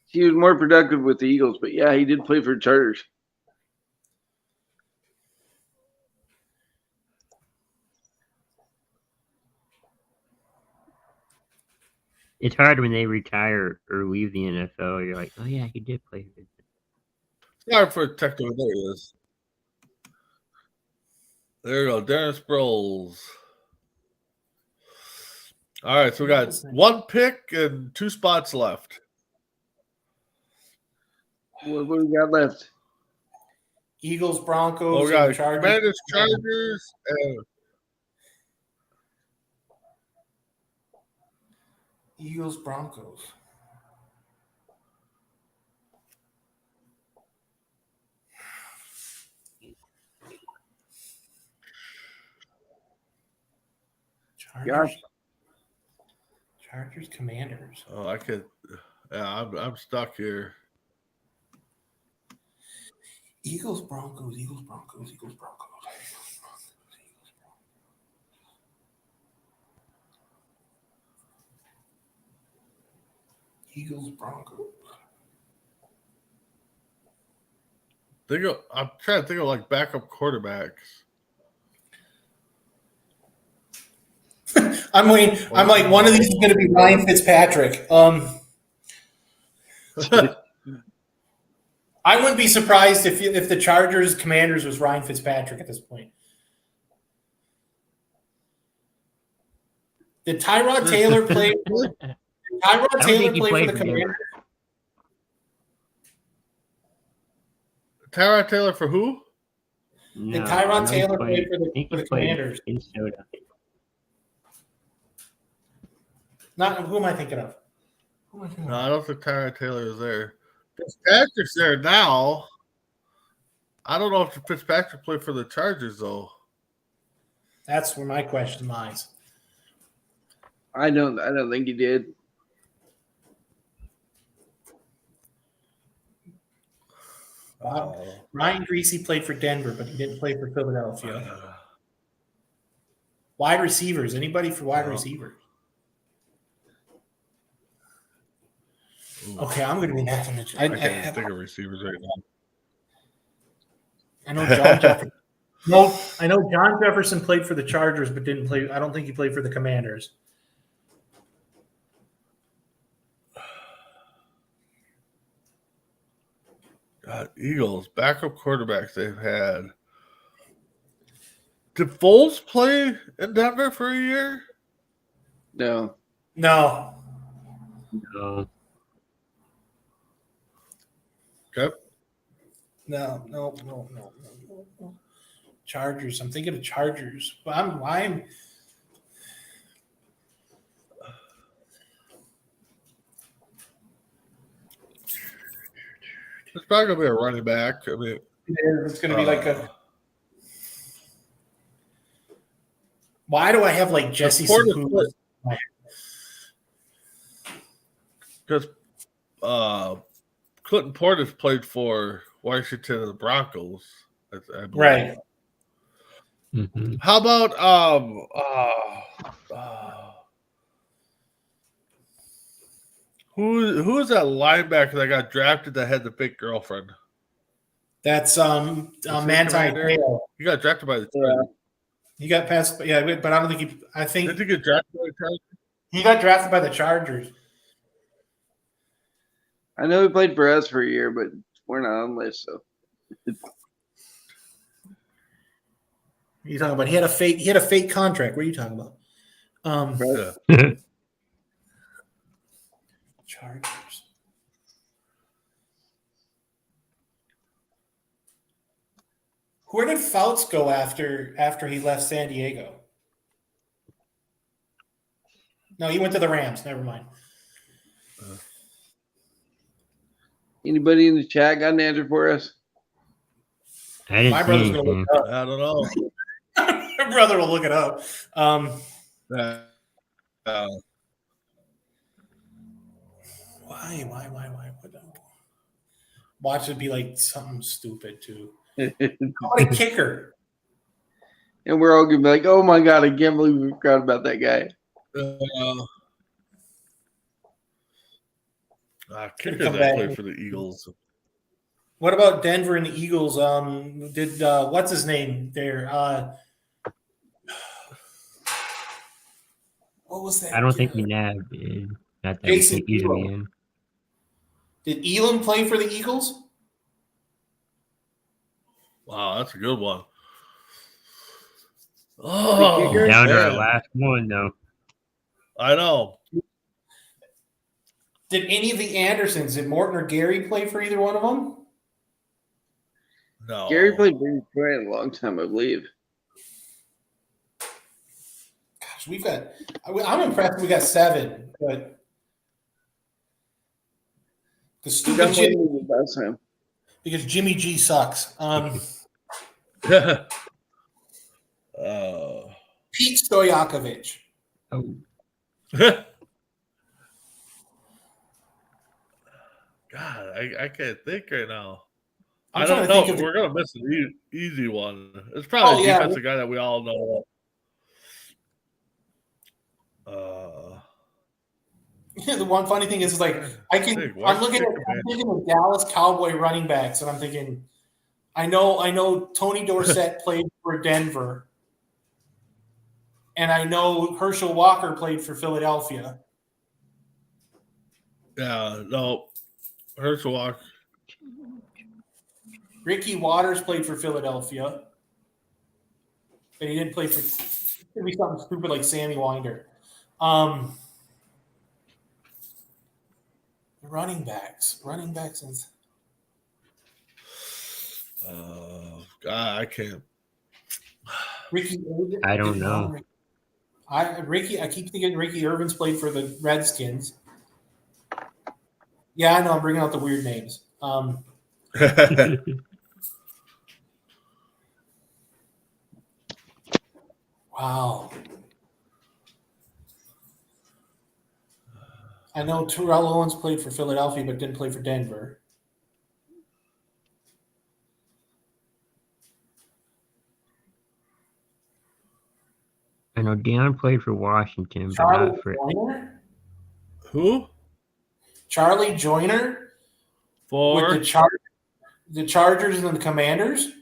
He was more productive with the Eagles, but yeah, he did play for the Chargers. It's hard when they retire or leave the NFL. You're like, oh yeah, he did play. Sorry for technical. There it is. There you go. Darren Sproles. All right, so we got one pick and 2 spots left. What do we got left? Eagles, Broncos, we got and Chargers. Commanders, Chargers, and Eagles, Broncos. Chargers, Commanders. oh, I could. Yeah, I'm stuck here. Eagles, Broncos. Eagles, Broncos. I'm trying to think of like backup quarterbacks. I'm like one of these is going to be Ryan Fitzpatrick. I wouldn't be surprised if the Chargers Commanders was Ryan Fitzpatrick at this point. Did Tyrod Taylor play? Tyrod Taylor play for the Commanders? Tyrod Taylor for who? No, Did Tyrod Taylor play for I think the he played Commanders? Minnesota. Not who am I thinking of? No, I don't think Tyrod Taylor is there. Fitzpatrick's there now. I don't know if Fitzpatrick played for the Chargers though. That's where my question lies. I don't think he did. Ryan Greasy played for Denver, but he didn't play for Philadelphia. Wide receivers. Anybody for wide receiver? Okay, I'm going to be next. I can't think of receivers right now. I know John Jefferson. No, I know John Jefferson played for the Chargers, but didn't play. I don't think he played for the Commanders. Eagles, backup quarterbacks they've had. Did Foles play in Denver for a year? No. No. No. Okay. No. Chargers. I'm thinking of Chargers. But I'm It's probably gonna be a running back. I mean, it's going to be like a. Why do I have like Jesse Sepulveda? Because Clinton Portis played for Washington and the Broncos. I believe. Right. Mm-hmm. How about who is that linebacker that got drafted that had the fake girlfriend? That's Manti Te'o. He got drafted by the Chargers. He got passed, but I don't think he. I think Did he get drafted by the Chargers? he got drafted by the Chargers. I know he played for us for a year, but we're not on the list, so. What are you talking about? He had a fake contract. What are you talking about? Chargers. Where did Fouts go after he left San Diego? No, he went to the Rams. Never mind. Anybody in the chat got an answer for us? I didn't My see brother's gonna anything. look it up. I don't know. My brother will look it up. Why? Watch it be like something stupid too. How about a kicker? And we're all gonna be like, "Oh my god, I can't believe we forgot about that guy." Kicker that played for the Eagles. What about Denver and the Eagles? Did what's his name there? What was that? I don't think McNabb did. Not that Jason we could easily Elam. in. Did Elam play for the Eagles? Wow, that's a good one. Down to our last one, though. I know. Did any of the Andersons, did Morton or Gary play for either one of them? No. Gary played for a long time, I believe. Gosh, I'm impressed we got 7, but the stupid Jimmy, last time. because Jimmy G sucks. Pete Stojakovic. Oh, God, I can't think right now. I'm I trying don't to know. think of- We're gonna miss an easy one. It's probably a defensive guy that we all know. The one funny thing is like I'm thinking of Dallas Cowboy running backs, and I'm thinking, I know Tony Dorsett played for Denver, and I know Herschel Walker played for Philadelphia. Yeah, no, Herschel Walker. Ricky Waters played for Philadelphia, but he didn't play for. It could be something stupid like Sammy Winder. Running backs, and God, I can't. Ricky. I don't know. I keep thinking Ricky Irvin's played for the Redskins. Yeah, I know. I'm bringing out the weird names. Wow. I know Terrell Owens played for Philadelphia, but didn't play for Denver. I know Dion played for Washington, but Charlie not for. Joyner? Who? Charlie Joyner with For? the Chargers and the Commanders?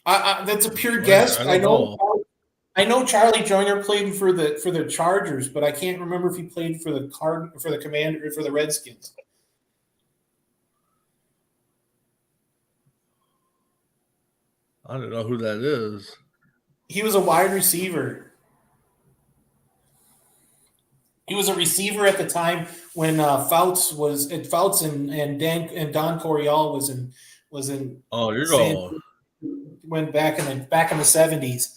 That's a pure guess. I know Charlie Joyner played for the Chargers, but I can't remember if he played for the Commander or for the Redskins. I don't know who that is. He was a wide receiver. He was a receiver at the time when Fouts and Don Coryell was in. Oh, you're going. Went back in the 70s,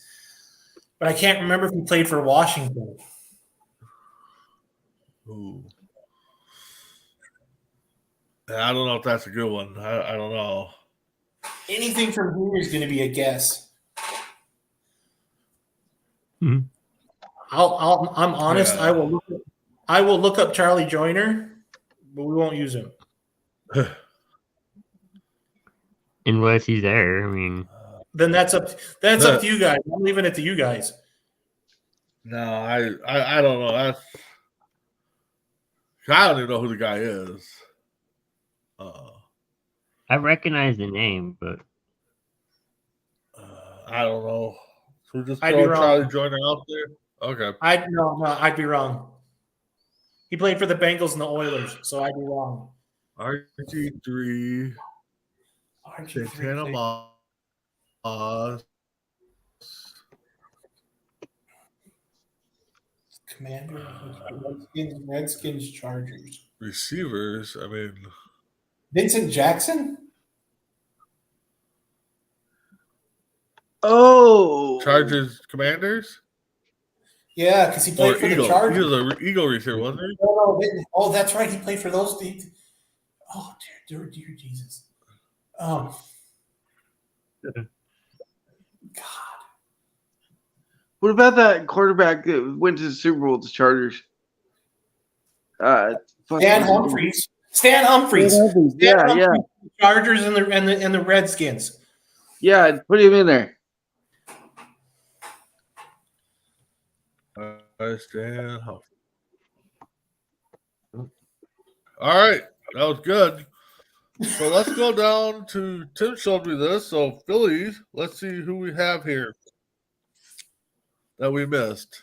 but I can't remember if he played for Washington. Ooh. I don't know if that's a good one. I don't know. Anything from here is going to be a guess. Mhm. I'm honest. Yeah. I will look up Charlie Joyner, but we won't use him. Unless he's there. I mean, Then that's up to you guys. I'm leaving it to you guys. No, I don't know. I don't even know who the guy is. I recognize the name, but I don't know. So we're just I'd be throwing wrong. Charlie Joyner out there. Okay. I'd be wrong. He played for the Bengals and the Oilers, so I'd be wrong. RG3. Santana Moss. Commander, Redskins, Chargers. Receivers. I mean, Vincent Jackson? Oh, Chargers, Commanders, Yeah, because he played or for Eagle. the Chargers. He was an Eagle receiver, wasn't he? Oh, that's right. He played for those. Oh, dear Jesus. God. what about that quarterback that went to the Super Bowl with the Chargers? Stan Humphries. Stan Humphries. Yeah. Chargers and the Redskins. Yeah, put him in there. Stan Humphrey. All right, that was good. So let's go down to Tim showed me this. So Phillies, let's see who we have here that we missed.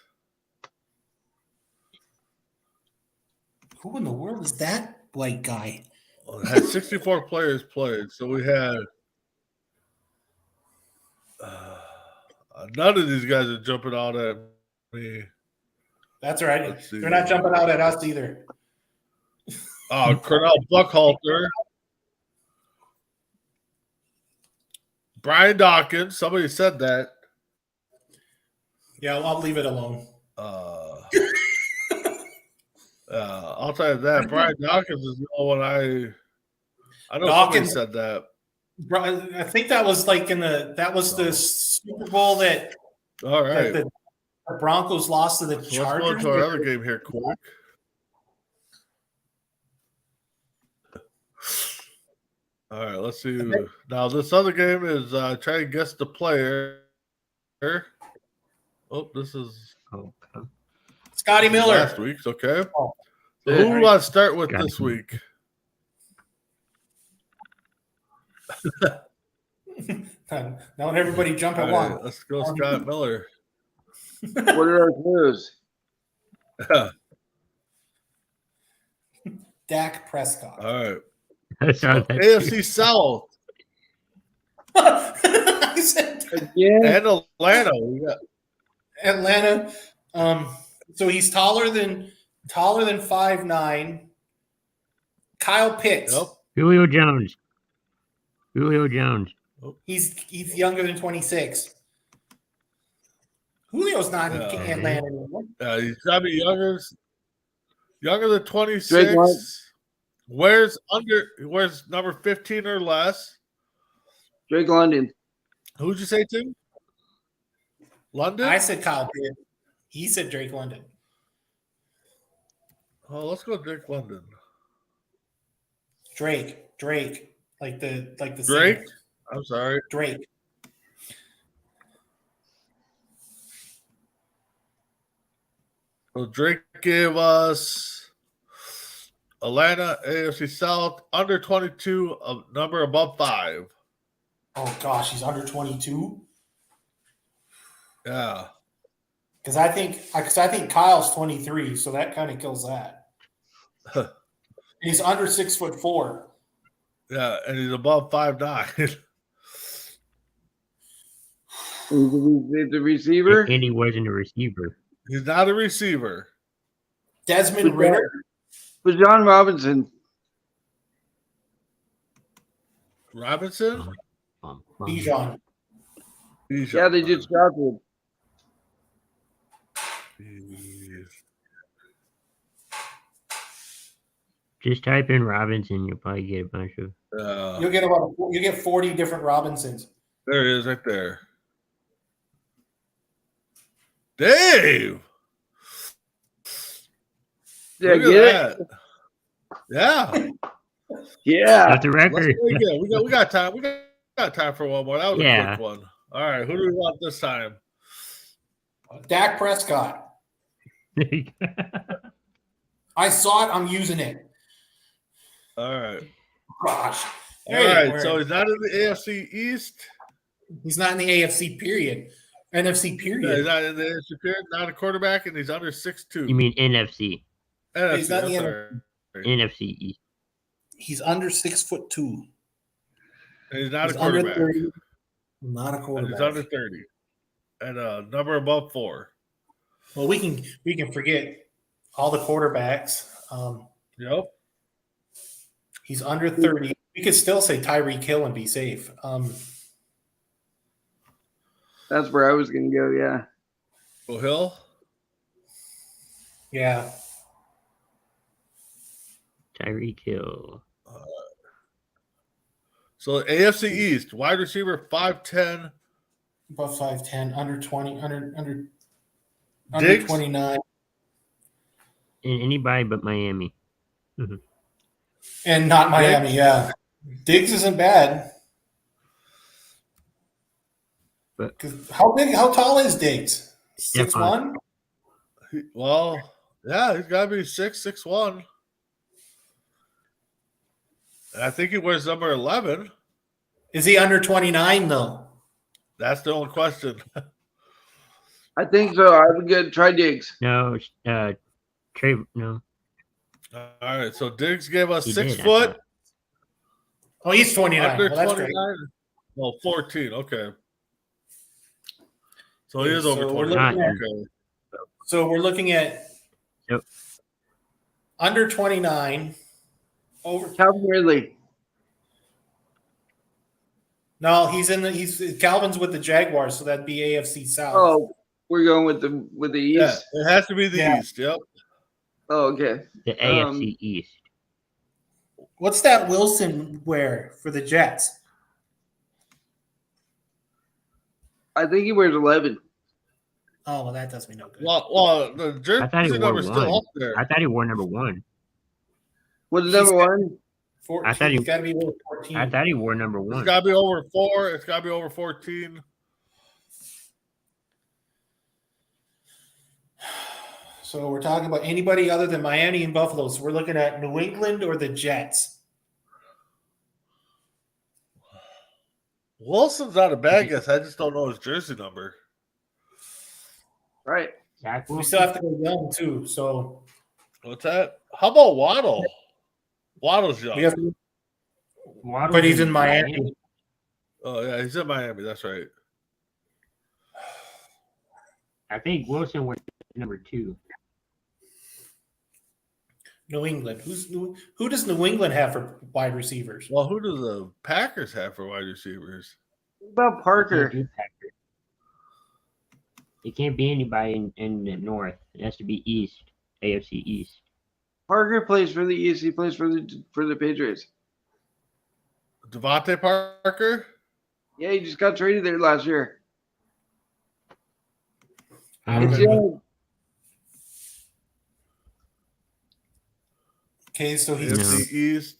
Who in the world is that white guy? Well, it had 64 players played. So we had none of these guys are jumping out at me. That's right. They're not jumping out at us either. Cornell Buckhalter. Brian Dawkins. Somebody said that. Yeah, I'll leave it alone. I'll tell you that. Brian Dawkins is the only one I know Dawkins somebody said that. I think that was like the Super Bowl that All right. the Broncos lost to the So Chargers. let's go into our other game here quick. All right, let's see. Now, this other game is try and guess the player. Oh, this is Scotty Miller. last week's, okay. Oh. So who do we want to start with this week? Don't everybody jump at once. Let's go Scott Miller. What are our clues? Dak Prescott. All right. so AFC South. I said Again? And Atlanta. We got Atlanta. So he's taller than 5'9". Kyle Pitts. Yep. Julio Jones. He's younger than 26. Julio's not in Yeah. Atlanta anymore. He's got to be younger than Drake 26. Where's number 15 or less? Drake London. Who'd you say, Tim? London? I said Kyle Pitt. He said Drake London. Oh, let's go Drake London. Drake, like the Drake? singer. I'm sorry. Drake. So Drake gave us Atlanta, AFC South, under 22, a number above 5. Oh gosh, he's under 22. Yeah. Because I think Kyle's 23, so that kind of kills that. He's under 6'4". Yeah, and he's above 5'9". He's a receiver. And he wasn't a receiver. He's not a receiver. Desmond Ritter. But John Robinson. Robinson? Bijan. Yeah, they just drafted. Just type in Robinson, you'll probably get a bunch of. You get 40 different Robinsons. There it is, right there. Dave. Yeah, Look at get that. it? Yeah. Yeah. That's the record. Let's play again. We got time. We got time for one more. That was a quick one. All right. Who do we want this time? Dak Prescott. I saw it. I'm using it. All right. Gosh. All right. So he's not in the AFC East. He's not in the AFC period. NFC period. Yeah, he's not in the AFC period. Not a quarterback, and he's under 6'2". You mean NFC? NFC, He's not in the NFC East. He's under 6'2". And he's not He's a quarterback. Under 30. Not a And quarterback. he's under 30. And a number above 4. Well, we can forget all the quarterbacks. Yep. He's under 30. We could still say Tyreek Hill and be safe. That's where I was going to go, yeah. Will Hill? Yeah. Tyreek Hill. So AFC East, wide receiver 5'10". Above 5'10", under 20, under Diggs? 29. And anybody but Miami. And not Miami, yeah. Diggs isn't bad. But how tall is Diggs? Stephon. 6'1"? Well, yeah, he's got to be 6'1". And I think he wears number 11. Is he under 29 though? That's the only question. I think so. I would get try Diggs. No, Trey. No. All right, so Diggs gave us He 6 did, I foot. thought. Oh, he's 29. Under Well, that's 29. great. Well, 14. Okay. So he is So over we're 29. looking at- Okay. So we're looking at Yep. under 29. Over. Calvin Ridley. No, he's Calvin's with the Jaguars, so that'd be AFC South. Oh, we're going with the East. Yeah, it has to be the Yeah. East. Yep. Oh, okay. The AFC East. What's that Wilson wear for the Jets? I think he wears 11. Oh, well, that does me no good. Well, the I thought he jersey wore number's still 1. up there. I thought he wore number 1. What's number one? 14. I thought He's got to be over 14. I thought he wore number 1. It's got to be over 4. It's got to be over 14. So we're talking about anybody other than Miami and Buffalo. So we're looking at New England or the Jets. Wilson's not a bad guess. I just don't know his jersey number. Right. Zach We Wilson. still have to go young too. So What's that? How about Waddle? Waddle's young. we have to, Waddle's but he's in Miami. Oh, yeah, he's in Miami. That's right. I think Wilson was number 2. New England. Who does New England have for wide receivers? Well, who do the Packers have for wide receivers? What about Parker? It can't be anybody in the North. It has to be East, AFC East. Parker plays for the East. He plays for the Patriots. Devontae Parker? Yeah, he just got traded there last year. Okay, so he's AFC East.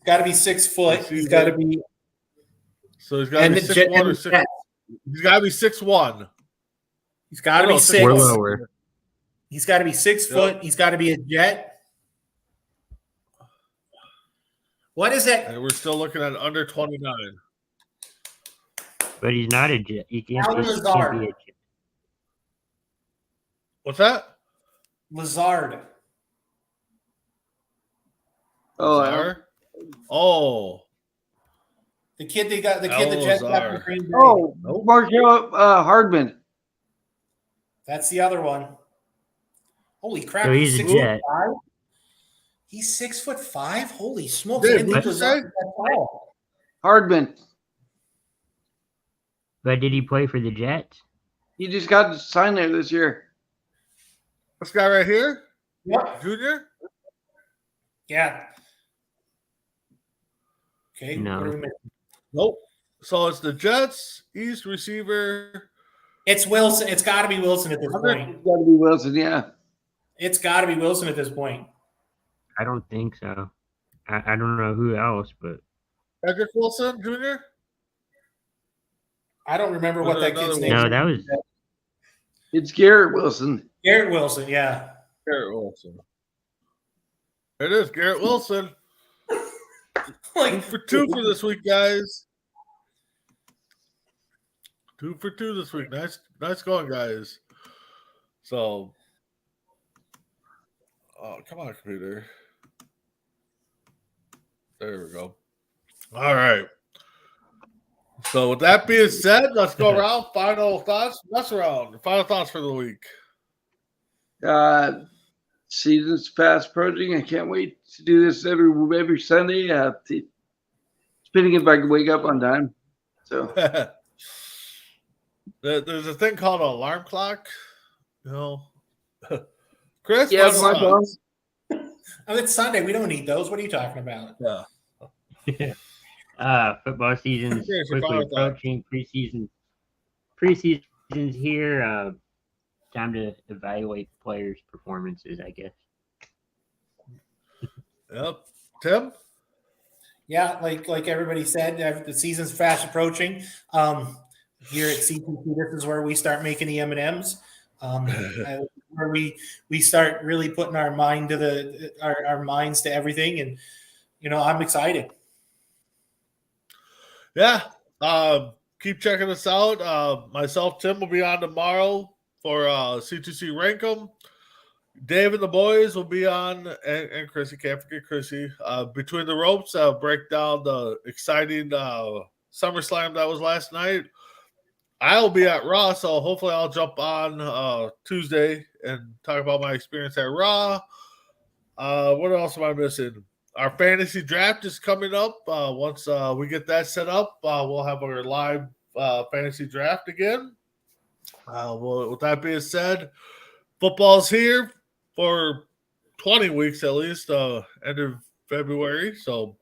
got to be 6 foot. He's got to be. So he's got to be 6'1" or 6. He's got to be 6'1". He's got to be 6 or lower. He's got to be 6 foot. He's got to be a Jet. What is that? And we're still looking at under 29. But he's not a Jet. He can't be a Jet. What's that? Lazard. Oh, the kid they got. The kid the Jets got from Green Bay. Oh, Markel Hardman. That's the other one. Holy crap! So he's a Jet. He's 6'5". Holy smokes! Dude, what'd you say? Hardman. But did he play for the Jets? He just got signed there this year. This guy right here? Yep. Junior? Yeah. Okay. No. Nope. So it's the Jets, East receiver. It's Wilson. It's got to be Wilson at this point. It's got to be Wilson, yeah. It's got to be Wilson at this point. I don't think so. I don't know who else, but Edric Wilson Jr.? I don't remember what that kid's name no, is. that was. It's Garrett Wilson. Garrett Wilson, yeah. Garrett Wilson. It is Garrett Wilson. 2 for 2 for this week, guys. 2 for 2 this week. Nice going, guys. So, come on, computer. There we go. All right. So, with that being said, let's go around. Final thoughts. Next round. Final thoughts for the week. Season's fast approaching. I can't wait to do this every Sunday. Spinning if I can wake up on time. So there's a thing called an alarm clock. You know, Chris. Yeah, my boss. Oh, it's Sunday. We don't need those. What are you talking about? Yeah. Football season's quickly approaching. Preseason's here. Time to evaluate players' performances, I guess. Yep. Tim? Yeah, like everybody said, the season's fast approaching. Here at CTC, this is where we start making the M&Ms. Where we start really putting our mind to our minds to everything, and I'm excited. Yeah. Keep checking us out. Myself, Tim, will be on tomorrow for C2C Rankum. Dave and the boys will be on, and Chrissy, can't forget Chrissy. Between the ropes, break down the exciting SummerSlam that was last night. I'll be at Raw, so hopefully I'll jump on Tuesday and talk about my experience at Raw. What else am I missing? Our fantasy draft is coming up. Once we get that set up, we'll have our live fantasy draft again. Well, with that being said, football's here for 20 weeks at least, end of February. So,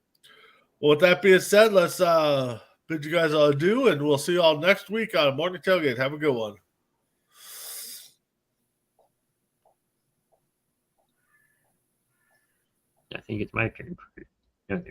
with that being said, let's bid you guys adieu, and we'll see you all next week on Morning Tailgate. Have a good one. I think it's my turn. No,